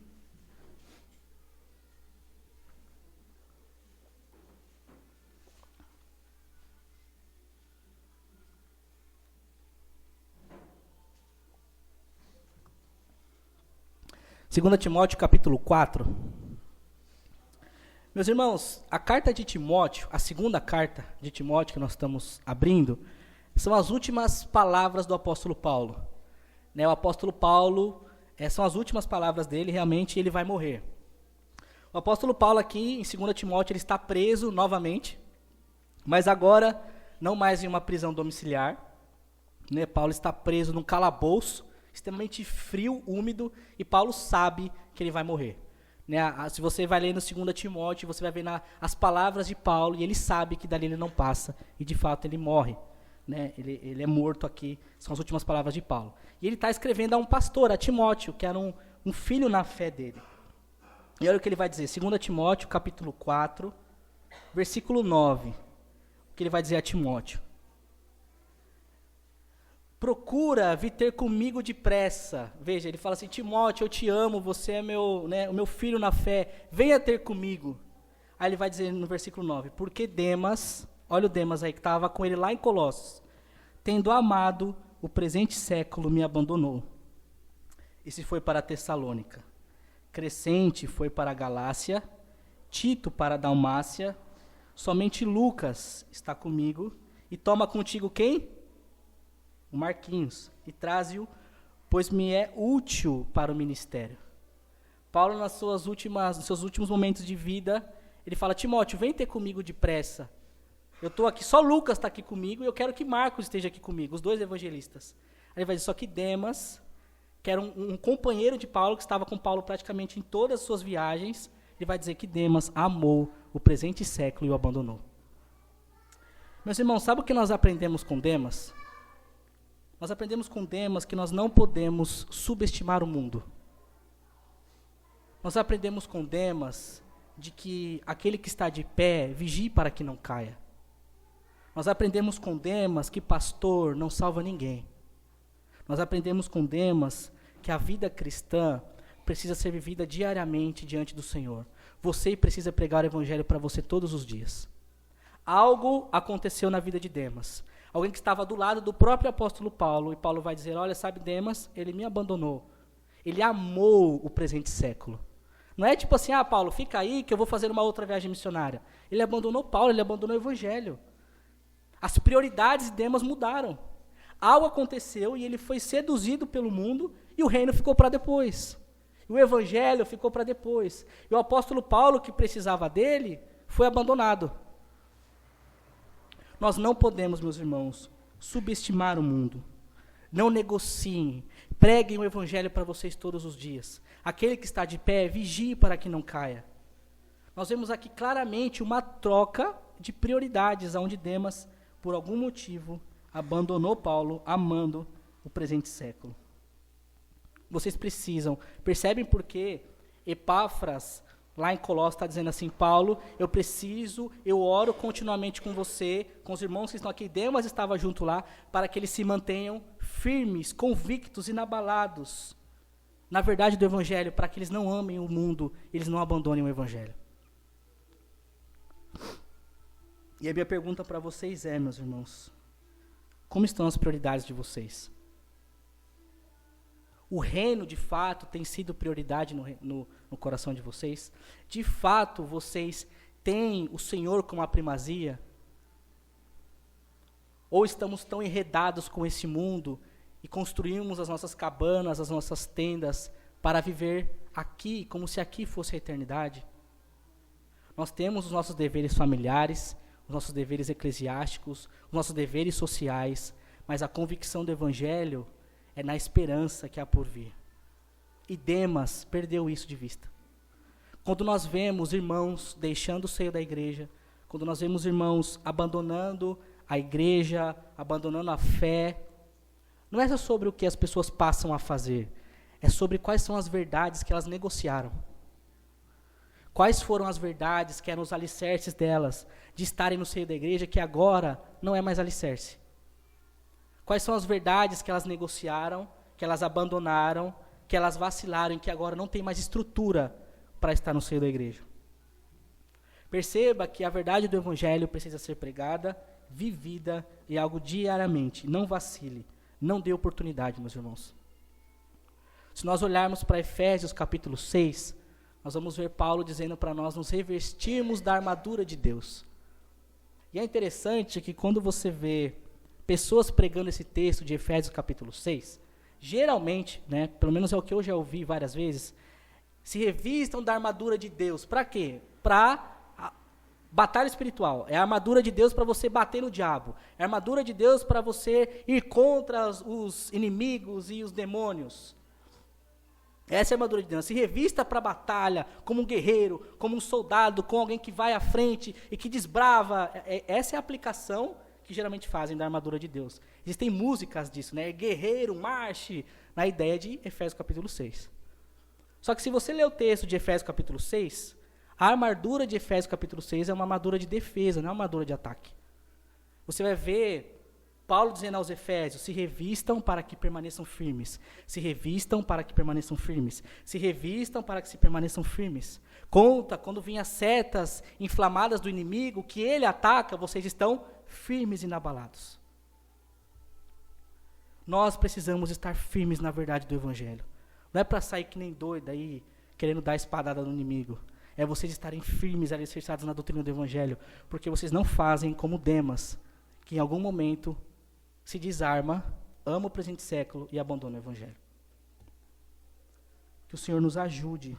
Segunda Timóteo, capítulo 4. Meus irmãos, a carta de Timóteo, a segunda carta de Timóteo que nós estamos abrindo, são as últimas palavras do apóstolo Paulo. Né, o apóstolo Paulo, são as últimas palavras dele, realmente ele vai morrer. O apóstolo Paulo aqui, em 2 Timóteo, ele está preso novamente, mas agora não mais em uma prisão domiciliar. Né, Paulo está preso num calabouço, extremamente frio, úmido, e Paulo sabe que ele vai morrer. Né, se você vai lendo 2 Timóteo, você vai ver as palavras de Paulo, e ele sabe que dali ele não passa, e de fato ele morre. Né, ele é morto aqui, são as últimas palavras de Paulo. E ele está escrevendo a um pastor, a Timóteo, que era um filho na fé dele. E olha o que ele vai dizer, 2 Timóteo, capítulo 4, versículo 9, o que ele vai dizer a Timóteo. Procura vir ter comigo depressa. Veja, ele fala assim, Timóteo, eu te amo, você é o meu filho na fé, venha ter comigo. Aí ele vai dizer no versículo 9, porque Demas, olha o Demas aí que estava com ele lá em Colossos, tendo amado o presente século, me abandonou. Esse foi para a Tessalônica. Crescente foi para a Galácia, Tito para a Dalmácia, somente Lucas está comigo, e toma contigo quem? O Marquinhos, e traze-o, pois me é útil para o ministério. Paulo, nos seus últimos momentos de vida, ele fala, Timóteo, vem ter comigo depressa. Eu estou aqui, só Lucas está aqui comigo, e eu quero que Marcos esteja aqui comigo, os dois evangelistas. Aí ele vai dizer, só que Demas, que era um companheiro de Paulo, que estava com Paulo praticamente em todas as suas viagens, ele vai dizer que Demas amou o presente século e o abandonou. Meus irmãos, sabe o que nós aprendemos com Demas? Nós aprendemos com Demas que nós não podemos subestimar o mundo. Nós aprendemos com Demas de que aquele que está de pé, vigie para que não caia. Nós aprendemos com Demas que pastor não salva ninguém. Nós aprendemos com Demas que a vida cristã precisa ser vivida diariamente diante do Senhor. Você precisa pregar o evangelho para você todos os dias. Algo aconteceu na vida de Demas. Alguém que estava do lado do próprio apóstolo Paulo, e Paulo vai dizer, olha, sabe Demas, ele me abandonou. Ele amou o presente século. Não é tipo assim, Paulo, fica aí que eu vou fazer uma outra viagem missionária. Ele abandonou Paulo, ele abandonou o evangelho. As prioridades de Demas mudaram. Algo aconteceu e ele foi seduzido pelo mundo e o reino ficou para depois. E o evangelho ficou para depois. E o apóstolo Paulo, que precisava dele, foi abandonado. Nós não podemos, meus irmãos, subestimar o mundo. Não negociem. Preguem o evangelho para vocês todos os dias. Aquele que está de pé, vigie para que não caia. Nós vemos aqui claramente uma troca de prioridades, onde Demas, por algum motivo, abandonou Paulo, amando o presente século. Vocês percebem por que Epáfras, lá em Colossos, está dizendo assim, Paulo, eu oro continuamente com você, com os irmãos que estão aqui, Demas estava junto lá, para que eles se mantenham firmes, convictos, inabalados, na verdade do evangelho, para que eles não amem o mundo, eles não abandonem o evangelho. E a minha pergunta para vocês é, meus irmãos, como estão as prioridades de vocês? O reino, de fato, tem sido prioridade no coração de vocês? De fato, vocês têm o Senhor como a primazia? Ou estamos tão enredados com esse mundo e construímos as nossas cabanas, as nossas tendas, para viver aqui, como se aqui fosse a eternidade? Nós temos os nossos deveres familiares, os nossos deveres eclesiásticos, os nossos deveres sociais, mas a convicção do Evangelho é na esperança que há por vir. E Demas perdeu isso de vista. Quando nós vemos irmãos deixando o seio da igreja, quando nós vemos irmãos abandonando a igreja, abandonando a fé, não é só sobre o que as pessoas passam a fazer, é sobre quais são as verdades que elas negociaram. Quais foram as verdades que eram os alicerces delas, de estarem no seio da igreja, que agora não é mais alicerce? Quais são as verdades que elas negociaram, que elas abandonaram, que elas vacilaram e que agora não tem mais estrutura para estar no seio da igreja? Perceba que a verdade do Evangelho precisa ser pregada, vivida e algo diariamente. Não vacile, não dê oportunidade, meus irmãos. Se nós olharmos para Efésios capítulo 6, nós vamos ver Paulo dizendo para nós nos revestirmos da armadura de Deus. E é interessante que quando você vê pessoas pregando esse texto de Efésios capítulo 6, geralmente, pelo menos é o que eu já ouvi várias vezes, se revistam da armadura de Deus. Para quê? Para batalha espiritual. É a armadura de Deus para você bater no diabo. É a armadura de Deus para você ir contra os inimigos e os demônios. Essa é a armadura de Deus. Se revista para a batalha como um guerreiro, como um soldado, com alguém que vai à frente e que desbrava. Essa é a aplicação que geralmente fazem da armadura de Deus. Existem músicas disso, guerreiro, marche, na ideia de Efésios capítulo 6. Só que se você ler o texto de Efésios capítulo 6, a armadura de Efésios capítulo 6 é uma armadura de defesa, não é uma armadura de ataque. Você vai ver Paulo dizendo aos Efésios: se revistam para que permaneçam firmes, se revistam para que permaneçam firmes, se revistam para que se permaneçam firmes. Conta, quando vinham as setas inflamadas do inimigo, que ele ataca, vocês estão firmes e inabalados. Nós precisamos estar firmes na verdade do Evangelho. Não é para sair que nem doido aí, querendo dar espadada no inimigo. É vocês estarem firmes, alicerçados na doutrina do Evangelho, porque vocês não fazem como Demas, que em algum momento se desarma, ama o presente século e abandona o Evangelho. Que o Senhor nos ajude.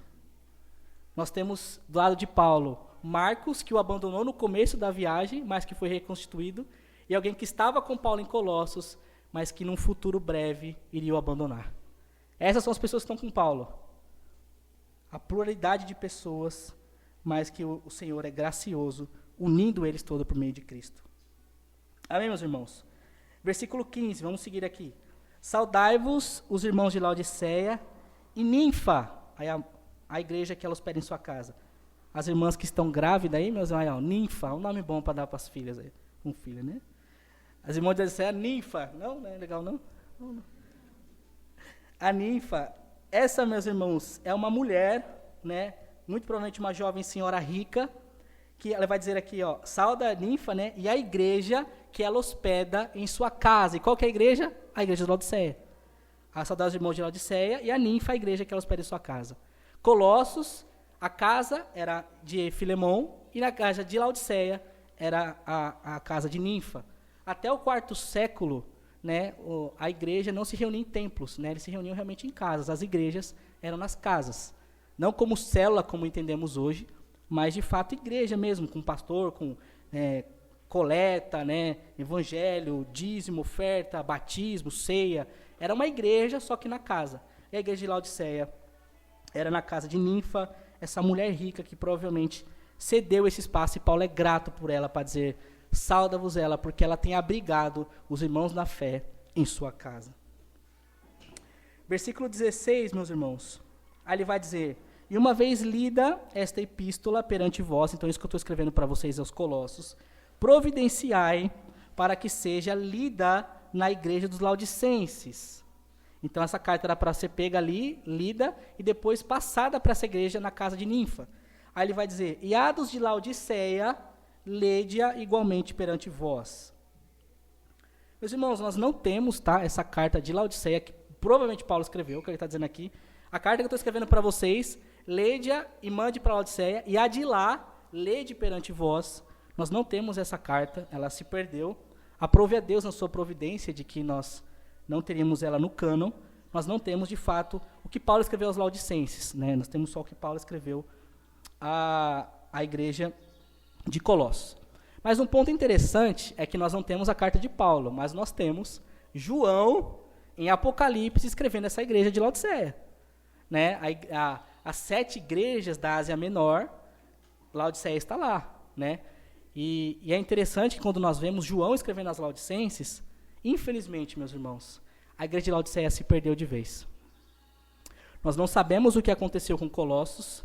Nós temos do lado de Paulo, Marcos, que o abandonou no começo da viagem, mas que foi reconstituído, e alguém que estava com Paulo em Colossos, mas que num futuro breve iria o abandonar. Essas são as pessoas que estão com Paulo. A pluralidade de pessoas, mas que o Senhor é gracioso, unindo eles todos por meio de Cristo. Amém, meus irmãos? Versículo 15, vamos seguir aqui. Saudai-vos os irmãos de Laodiceia e Ninfa, aí a igreja que ela hospeda em sua casa. As irmãs que estão grávidas aí, meus irmãos, Ninfa, um nome bom para dar para as filhas aí, um filho, né? As irmãs de Laodiceia, Ninfa, não é legal não? Não. A Ninfa, essa, meus irmãos, é uma mulher, muito provavelmente uma jovem senhora rica, que ela vai dizer aqui, sauda a Ninfa, e a igreja que ela hospeda em sua casa. E qual que é a igreja? A igreja de Laodiceia. A saudade dos irmãos de Laodiceia e a Ninfa, a igreja que ela hospeda em sua casa. Colossos, a casa era de Filemon e na casa de Laodiceia era a casa de Ninfa. Até o 4º século, a igreja não se reunia em templos, eles se reuniam realmente em casas. As igrejas eram nas casas. Não como célula, como entendemos hoje, mas de fato igreja mesmo, com pastor, com coleta, evangelho, dízimo, oferta, batismo, ceia. Era uma igreja, só que na casa. E a igreja de Laodiceia era na casa de Ninfa, essa mulher rica que provavelmente cedeu esse espaço, e Paulo é grato por ela para dizer: sauda-vos ela, porque ela tem abrigado os irmãos na fé em sua casa. Versículo 16, meus irmãos. Aí ele vai dizer: e uma vez lida esta epístola perante vós, então isso que eu estou escrevendo para vocês aos Colossos, providenciai para que seja lida na igreja dos Laodicenses. Então essa carta era para ser pega ali, lida, e depois passada para essa igreja na casa de Ninfa. Aí ele vai dizer: e a dos de Laodiceia, lede-a igualmente perante vós. Meus irmãos, nós não temos essa carta de Laodiceia, que provavelmente Paulo escreveu, o que ele está dizendo aqui. A carta que eu estou escrevendo para vocês, lede-a e mande para Laodiceia, e a de lá, lede perante vós. Nós não temos essa carta, ela se perdeu. Aprove a Deus na sua providência de que nós não teríamos ela no cânon. Nós não temos, de fato, o que Paulo escreveu aos Laodicenses, né? Nós temos só o que Paulo escreveu à igreja de Colossos. Mas um ponto interessante é que nós não temos a carta de Paulo, mas nós temos João, em Apocalipse, escrevendo essa igreja de Laodiceia. Né? As 7 igrejas da Ásia Menor, Laodiceia está lá. Né? E é interessante que quando nós vemos João escrevendo as Laodicenses, infelizmente, meus irmãos, a igreja de Laodiceia se perdeu de vez. Nós não sabemos o que aconteceu com Colossos,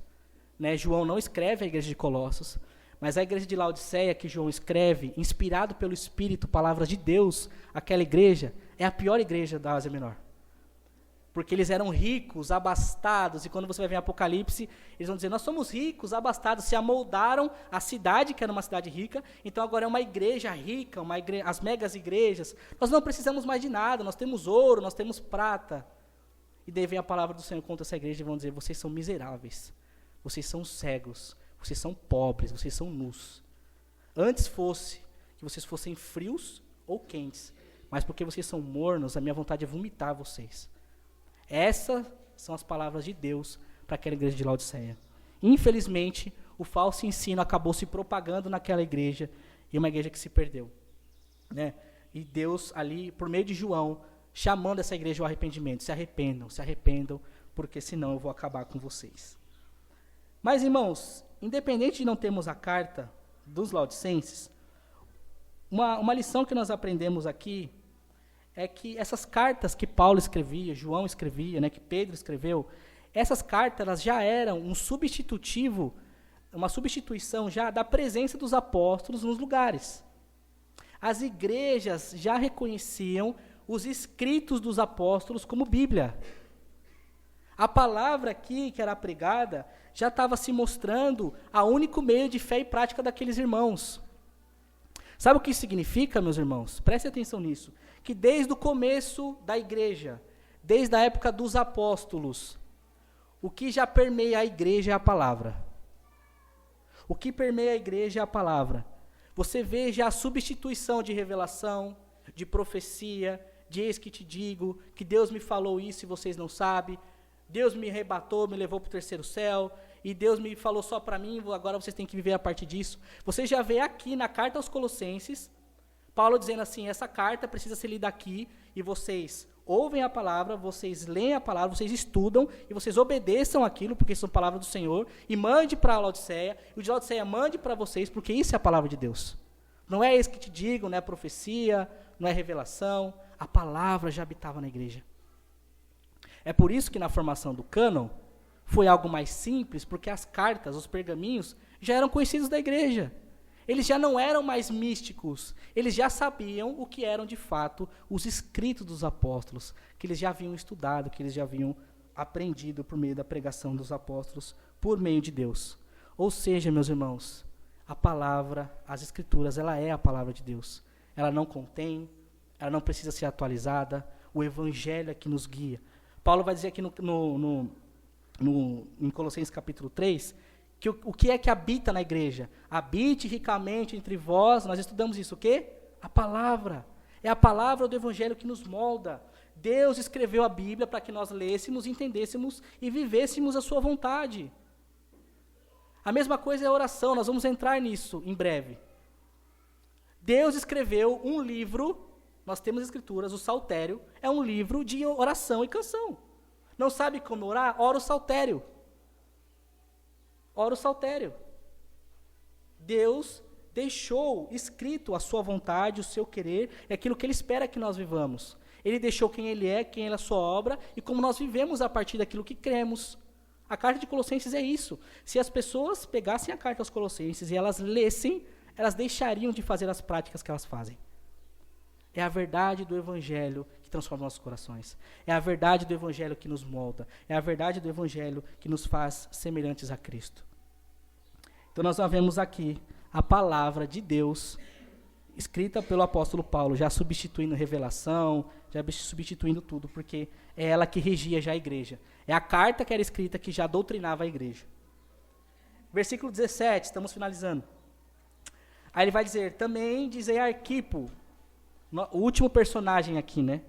né? João não escreve a igreja de Colossos, mas a igreja de Laodiceia que João escreve, inspirado pelo Espírito, palavras de Deus, aquela igreja é a pior igreja da Ásia Menor. Porque eles eram ricos, abastados, e quando você vai ver em Apocalipse, eles vão dizer, nós somos ricos, abastados, se amoldaram à cidade, que era uma cidade rica, então agora é uma igreja rica, as megas igrejas, nós não precisamos mais de nada, nós temos ouro, nós temos prata. E daí vem a palavra do Senhor contra essa igreja e vão dizer, vocês são miseráveis, vocês são cegos, vocês são pobres, vocês são nus. Antes fosse que vocês fossem frios ou quentes, mas porque vocês são mornos, a minha vontade é vomitar vocês. Essas são as palavras de Deus para aquela igreja de Laodiceia. Infelizmente, o falso ensino acabou se propagando naquela igreja, e uma igreja que se perdeu. Né? E Deus ali, por meio de João, chamando essa igreja ao arrependimento. Se arrependam, porque senão eu vou acabar com vocês. Mas, irmãos, independente de não termos a carta dos Laodicenses, uma lição que nós aprendemos aqui é que essas cartas que Paulo escrevia, João escrevia, né, que Pedro escreveu, essas cartas elas já eram um substitutivo, uma substituição já da presença dos apóstolos nos lugares. As igrejas já reconheciam os escritos dos apóstolos como Bíblia. A palavra aqui que era pregada já estava se mostrando a único meio de fé e prática daqueles irmãos. Sabe o que isso significa, meus irmãos? Prestem atenção nisso. Que desde o começo da igreja, desde a época dos apóstolos, o que já permeia a igreja é a palavra. O que permeia a igreja é a palavra. Você vê já a substituição de revelação, de profecia, de eis que te digo, que Deus me falou isso e vocês não sabem, Deus me arrebatou, me levou para o terceiro céu, e Deus me falou só para mim, agora vocês têm que viver a partir disso. Você já vê aqui na carta aos Colossenses, Paulo dizendo assim, essa carta precisa ser lida aqui, e vocês ouvem a palavra, vocês leem a palavra, vocês estudam, e vocês obedeçam aquilo, porque são palavras do Senhor, e mande para a Laodiceia, e o de Laodiceia mande para vocês, porque isso é a palavra de Deus. Não é isso que te digo, não é profecia, não é revelação, a palavra já habitava na igreja. É por isso que na formação do cânon, foi algo mais simples, porque as cartas, os pergaminhos, já eram conhecidos da igreja. Eles já não eram mais místicos, eles já sabiam o que eram de fato os escritos dos apóstolos, que eles já haviam estudado, que eles já haviam aprendido por meio da pregação dos apóstolos, por meio de Deus. Ou seja, meus irmãos, a palavra, as escrituras, ela é a palavra de Deus. Ela não contém, ela não precisa ser atualizada, o evangelho é que nos guia. Paulo vai dizer aqui em Colossenses capítulo 3, que o que é que habita na igreja? Habite ricamente entre vós, nós estudamos isso, o quê? A palavra. É a palavra do evangelho que nos molda. Deus escreveu a Bíblia para que nós lêssemos, entendêssemos e vivêssemos a sua vontade. A mesma coisa é a oração, nós vamos entrar nisso em breve. Deus escreveu um livro, nós temos escrituras, o Saltério, é um livro de oração e canção. Não sabe como orar? Ora o Saltério. Ora o Saltério. Deus deixou escrito a sua vontade, o seu querer, é aquilo que Ele espera que nós vivamos. Ele deixou quem Ele é, quem é a sua obra, e como nós vivemos a partir daquilo que cremos. A carta de Colossenses é isso. Se as pessoas pegassem a carta aos Colossenses e elas lessem, elas deixariam de fazer as práticas que elas fazem. É a verdade do Evangelho que transforma nossos corações. É a verdade do Evangelho que nos molda. É a verdade do Evangelho que nos faz semelhantes a Cristo. Então nós vemos aqui a palavra de Deus escrita pelo apóstolo Paulo, já substituindo revelação, já substituindo tudo, porque é ela que regia já a igreja. É a carta que era escrita que já doutrinava a igreja. Versículo 17, estamos finalizando. Aí ele vai dizer, também dizei a Arquipo, o último personagem aqui, né?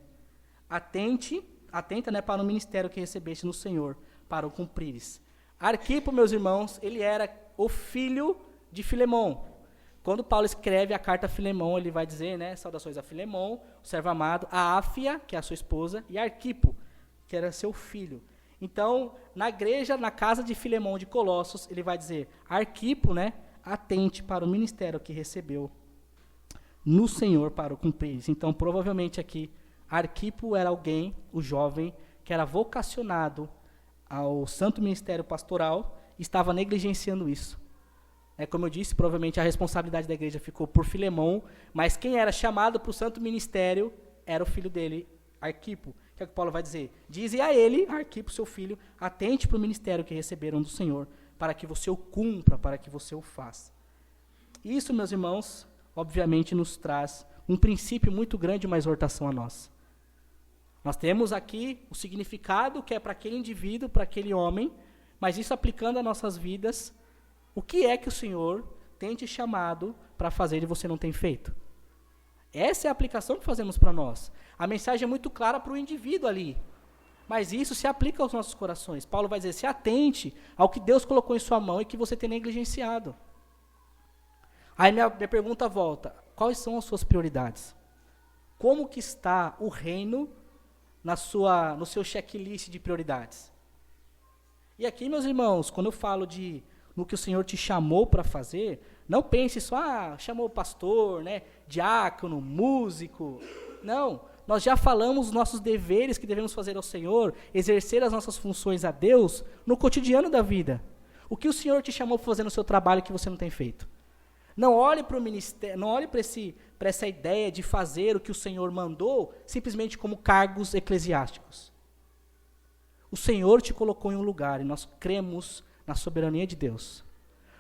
Atenta, né, para o ministério que recebeste no Senhor, para o cumprires. Arquipo, meus irmãos, ele era o filho de Filemon. Quando Paulo escreve a carta a Filemon, ele vai dizer, né, saudações a Filemon, o servo amado, a Áfia, que é a sua esposa, e a Arquipo, que era seu filho. Então, na igreja, na casa de Filemon de Colossos, ele vai dizer, Arquipo, né, atente para o ministério que recebeu no Senhor para o cumprir. Então, provavelmente aqui, Arquipo era alguém, o jovem, que era vocacionado ao santo ministério pastoral e estava negligenciando isso. Como eu disse, provavelmente a responsabilidade da igreja ficou por Filemon, mas quem era chamado para o santo ministério era o filho dele, Arquipo. Que é o que Paulo vai dizer? Dize a ele, Arquipo, seu filho, atente para o ministério que receberam do Senhor, para que você o cumpra, para que você o faça. Isso, meus irmãos, obviamente nos traz um princípio muito grande, uma exortação a nós. Nós temos aqui o significado que é para aquele indivíduo, para aquele homem, mas isso aplicando às nossas vidas, o que é que o Senhor tem te chamado para fazer e você não tem feito? Essa é a aplicação que fazemos para nós. A mensagem é muito clara para o indivíduo ali, mas isso se aplica aos nossos corações. Paulo vai dizer, se atente ao que Deus colocou em sua mão e que você tem negligenciado. Aí minha pergunta volta, quais são as suas prioridades? Como que está o reino no seu checklist de prioridades? E aqui, meus irmãos, quando eu falo no que o Senhor te chamou para fazer, não pense só, chamou o pastor, né, diácono, músico. Não, nós já falamos os nossos deveres que devemos fazer ao Senhor, exercer as nossas funções a Deus no cotidiano da vida. O que o Senhor te chamou para fazer no seu trabalho que você não tem feito? Não olhe para o ministério, não olhe para essa ideia de fazer o que o Senhor mandou simplesmente como cargos eclesiásticos. O Senhor te colocou em um lugar e nós cremos na soberania de Deus.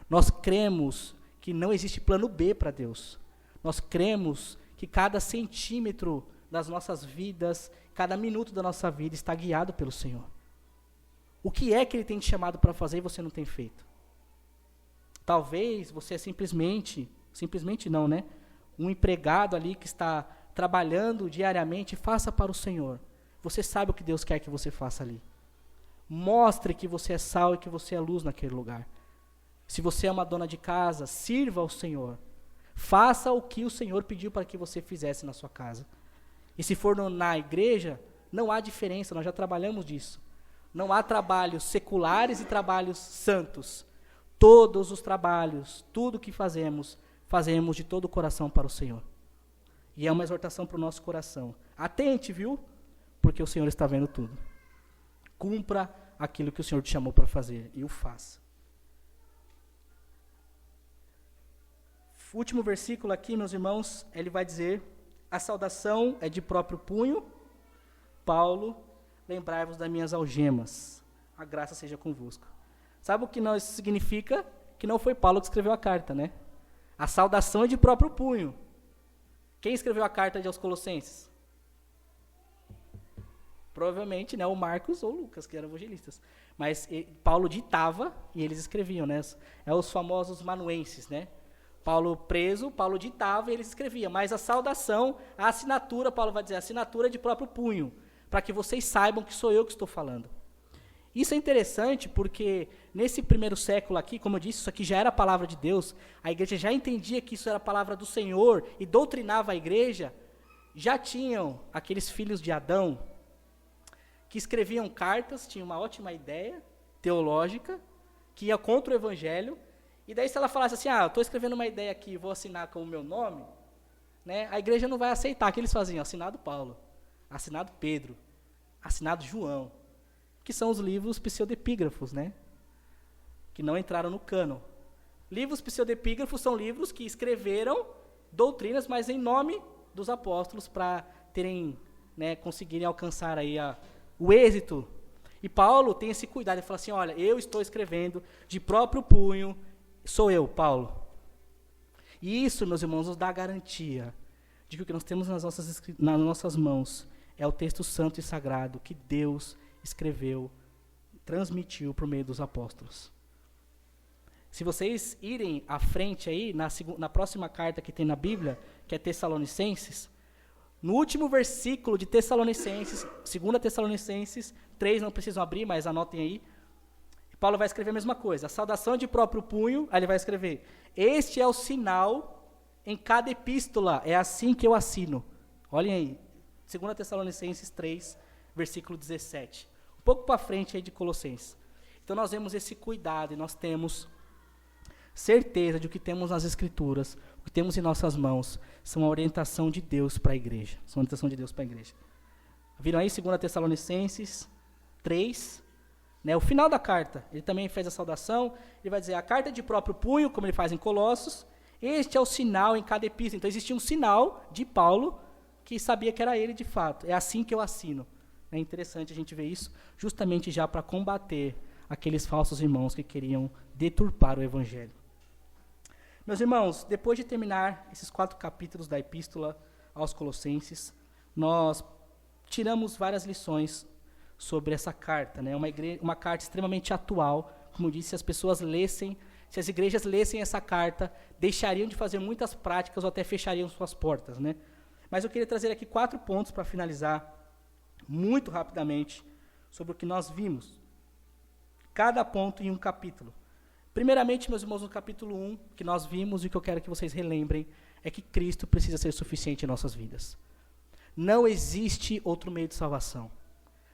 Nós cremos que não existe plano B para Deus. Nós cremos que cada centímetro das nossas vidas, cada minuto da nossa vida está guiado pelo Senhor. O que é que Ele tem te chamado para fazer e você não tem feito? Talvez você é simplesmente não, né? Um empregado ali que está trabalhando diariamente, faça para o Senhor. Você sabe o que Deus quer que você faça ali. Mostre que você é sal e que você é luz naquele lugar. Se você é uma dona de casa, sirva ao Senhor. Faça o que o Senhor pediu para que você fizesse na sua casa. E se for na igreja, não há diferença, nós já trabalhamos disso. Não há trabalhos seculares e trabalhos santos. Todos os trabalhos, tudo que fazemos de todo o coração para o Senhor. E é uma exortação para o nosso coração. Atente, viu? Porque o Senhor está vendo tudo. Cumpra aquilo que o Senhor te chamou para fazer e o faça. O último versículo aqui, meus irmãos, ele vai dizer, a saudação é de próprio punho, Paulo, lembrai-vos das minhas algemas, a graça seja convosco. Sabe o que isso significa? Que não foi Paulo que escreveu a carta, né? A saudação é de próprio punho. Quem escreveu a carta aos Colossenses? Provavelmente, né, o Marcos ou o Lucas, que eram evangelistas. Mas Paulo ditava e eles escreviam, né? É os famosos manuenses, né? Paulo preso, Paulo ditava e eles escreviam. Mas a saudação, a assinatura, Paulo vai dizer, a assinatura é de próprio punho, para que vocês saibam que sou eu que estou falando. Isso é interessante porque nesse primeiro século aqui, como eu disse, isso aqui já era a palavra de Deus, a igreja já entendia que isso era a palavra do Senhor e doutrinava a igreja, já tinham aqueles filhos de Adão que escreviam cartas, tinham uma ótima ideia teológica, que ia contra o evangelho, e daí se ela falasse assim, estou escrevendo uma ideia aqui, vou assinar com o meu nome, né, a igreja não vai aceitar. O que eles faziam? Assinado Paulo, assinado Pedro, assinado João, que são os livros pseudepígrafos, né, que não entraram no cânon. Livros pseudepígrafos são livros que escreveram doutrinas, mas em nome dos apóstolos, para terem, né, conseguirem alcançar aí o êxito. E Paulo tem esse cuidado, ele fala assim, olha, eu estou escrevendo de próprio punho, sou eu, Paulo. E isso, meus irmãos, nos dá a garantia de que o que nós temos nas nossas mãos é o texto santo e sagrado que Deus escreveu, transmitiu por meio dos apóstolos. Se vocês irem à frente aí, na próxima carta que tem na Bíblia, que é Tessalonicenses, no último versículo de Tessalonicenses, 2 Tessalonicenses 3, não precisam abrir, mas anotem aí, Paulo vai escrever a mesma coisa, a saudação de próprio punho, aí ele vai escrever, este é o sinal em cada epístola, é assim que eu assino. Olhem aí, 2 Tessalonicenses 3, versículo 17. Um pouco para frente aí de Colossenses. Então nós vemos esse cuidado e nós temos certeza de que temos nas Escrituras, o que temos em nossas mãos, são a orientação de Deus para a igreja. São a orientação de Deus para a igreja. Viram aí 2 Tessalonicenses 3, né, o final da carta, ele também fez a saudação, ele vai dizer, a carta de próprio punho, como ele faz em Colossos, este é o sinal em cada epístola. Então existia um sinal de Paulo, que sabia que era ele de fato. É assim que eu assino. É interessante a gente ver isso, justamente já para combater aqueles falsos irmãos que queriam deturpar o evangelho. Meus irmãos, depois de terminar esses 4 capítulos da epístola aos Colossenses, nós tiramos várias lições sobre essa carta, né? Uma carta extremamente atual. Como eu disse, se as pessoas lessem, se as igrejas lessem essa carta, deixariam de fazer muitas práticas ou até fechariam suas portas, né? Mas eu queria trazer aqui 4 pontos para finalizar, muito rapidamente, sobre o que nós vimos. Cada ponto em um capítulo. Primeiramente, meus irmãos, no capítulo 1, que nós vimos e que eu quero que vocês relembrem, é que Cristo precisa ser suficiente em nossas vidas. Não existe outro meio de salvação.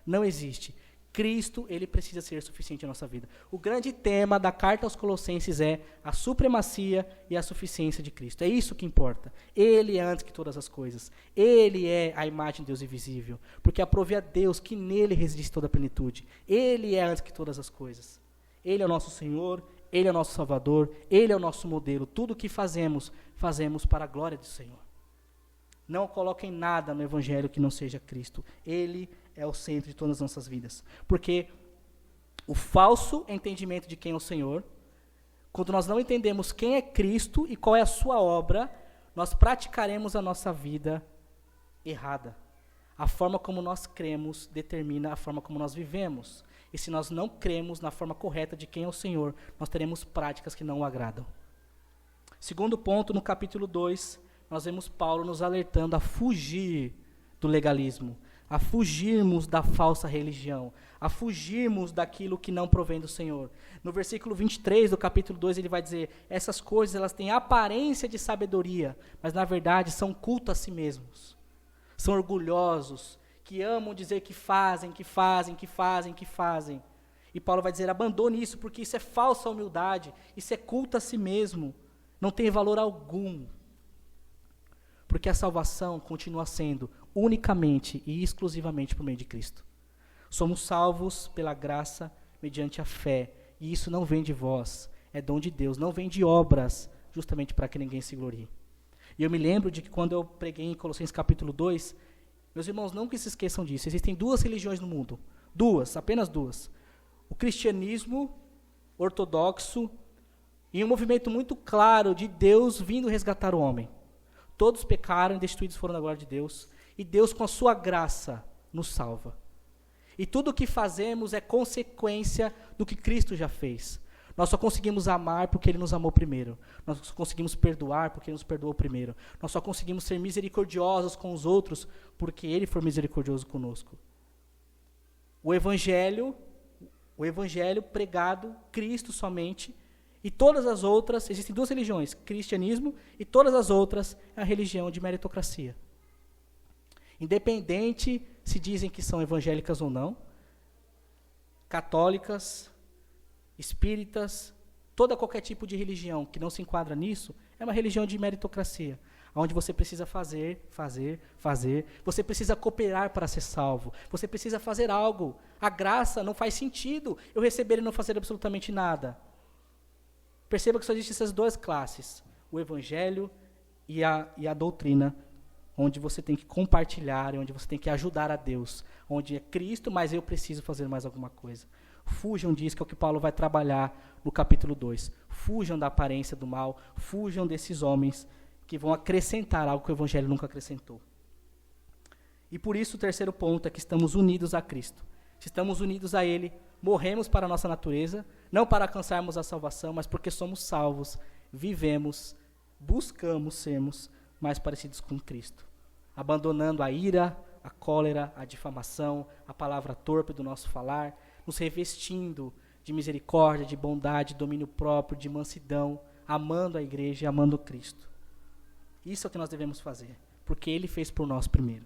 Não existe. Cristo, ele precisa ser suficiente em nossa vida. O grande tema da carta aos Colossenses é a supremacia e a suficiência de Cristo. É isso que importa. Ele é antes que todas as coisas. Ele é a imagem de Deus invisível. Porque aprove a Deus que nele reside toda a plenitude. Ele é antes que todas as coisas. Ele é o nosso Senhor, ele é o nosso Salvador, ele é o nosso modelo. Tudo o que fazemos, fazemos para a glória do Senhor. Não coloquem nada no Evangelho que não seja Cristo. Ele é o centro de todas as nossas vidas. Porque o falso entendimento de quem é o Senhor, quando nós não entendemos quem é Cristo e qual é a sua obra, nós praticaremos a nossa vida errada. A forma como nós cremos determina a forma como nós vivemos. E se nós não cremos na forma correta de quem é o Senhor, nós teremos práticas que não o agradam. Segundo ponto, no capítulo 2, nós vemos Paulo nos alertando a fugir do legalismo, a fugirmos da falsa religião, a fugirmos daquilo que não provém do Senhor. No versículo 23 do capítulo 2, ele vai dizer, essas coisas elas têm aparência de sabedoria, mas na verdade são cultos a si mesmos. São orgulhosos, que amam dizer que fazem. E Paulo vai dizer, abandone isso, porque isso é falsa humildade, isso é culto a si mesmo, não tem valor algum. Porque a salvação continua sendo unicamente e exclusivamente por meio de Cristo. Somos salvos pela graça mediante a fé, e isso não vem de vós, é dom de Deus, não vem de obras, justamente para que ninguém se glorie. E eu me lembro de que quando eu preguei em Colossenses capítulo 2, meus irmãos, não que se esqueçam disso, existem 2 religiões no mundo, apenas 2. O cristianismo ortodoxo e um movimento muito claro de Deus vindo resgatar o homem. Todos pecaram e destituídos foram da glória de Deus, e Deus com a sua graça nos salva. E tudo o que fazemos é consequência do que Cristo já fez. Nós só conseguimos amar porque Ele nos amou primeiro. Nós só conseguimos perdoar porque Ele nos perdoou primeiro. Nós só conseguimos ser misericordiosos com os outros porque Ele foi misericordioso conosco. O Evangelho pregado, Cristo somente, e todas as outras, existem 2 religiões, cristianismo e todas as outras é a religião de meritocracia. Independente se dizem que são evangélicas ou não, católicas, espíritas, qualquer tipo de religião que não se enquadra nisso, é uma religião de meritocracia, onde você precisa fazer, você precisa cooperar para ser salvo, você precisa fazer algo. A graça não faz sentido eu receber e não fazer absolutamente nada. Perceba que só existem essas 2 classes, o evangelho e a doutrina, onde você tem que compartilhar, onde você tem que ajudar a Deus, onde é Cristo, mas eu preciso fazer mais alguma coisa. Fujam disso, que é o que Paulo vai trabalhar no capítulo 2. Fujam da aparência do mal, fujam desses homens que vão acrescentar algo que o Evangelho nunca acrescentou. E por isso o terceiro ponto é que estamos unidos a Cristo. Se estamos unidos a Ele, morremos para a nossa natureza, não para alcançarmos a salvação, mas porque somos salvos, vivemos, buscamos sermos mais parecidos com Cristo. Abandonando a ira, a cólera, a difamação, a palavra torpe do nosso falar, nos revestindo de misericórdia, de bondade, domínio próprio, de mansidão, amando a igreja e amando Cristo. Isso é o que nós devemos fazer, porque Ele fez por nós primeiro.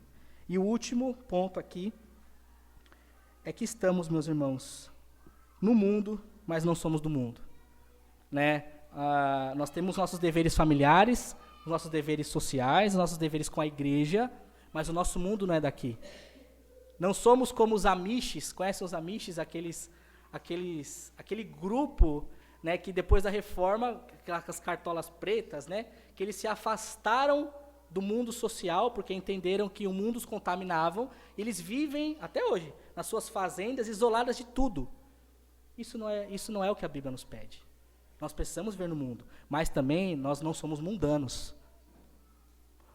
E o último ponto aqui é que estamos, meus irmãos, no mundo, mas não somos do mundo. Né? Nós temos nossos deveres familiares, os nossos deveres sociais, os nossos deveres com a igreja, mas o nosso mundo não é daqui. Não somos como os Amishes, conhecem os Amishes, aquele grupo, né, que depois da reforma, aquelas cartolas pretas, né, que eles se afastaram do mundo social, porque entenderam que o mundo os contaminavam, eles vivem, até hoje, nas suas fazendas, isoladas de tudo. Isso não é o que a Bíblia nos pede. Nós precisamos ver no mundo, mas também nós não somos mundanos.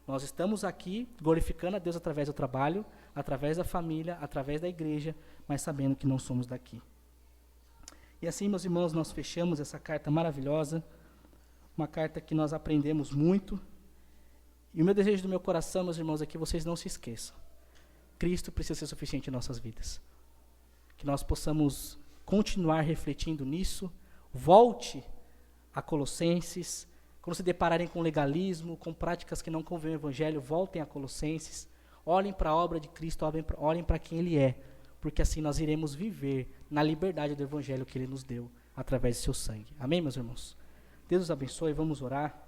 Nós estamos aqui glorificando a Deus através do trabalho, através da família, através da igreja, mas sabendo que não somos daqui. E assim, meus irmãos, nós fechamos essa carta maravilhosa, uma carta que nós aprendemos muito. E o meu desejo do meu coração, meus irmãos, é que vocês não se esqueçam. Cristo precisa ser suficiente em nossas vidas. Que nós possamos continuar refletindo nisso. Volte a Colossenses. Quando se depararem com legalismo, com práticas que não convêm ao Evangelho, voltem a Colossenses. Olhem para a obra de Cristo, olhem para quem Ele é. Porque assim nós iremos viver na liberdade do Evangelho que Ele nos deu, através de seu sangue. Amém, meus irmãos? Deus os abençoe, vamos orar.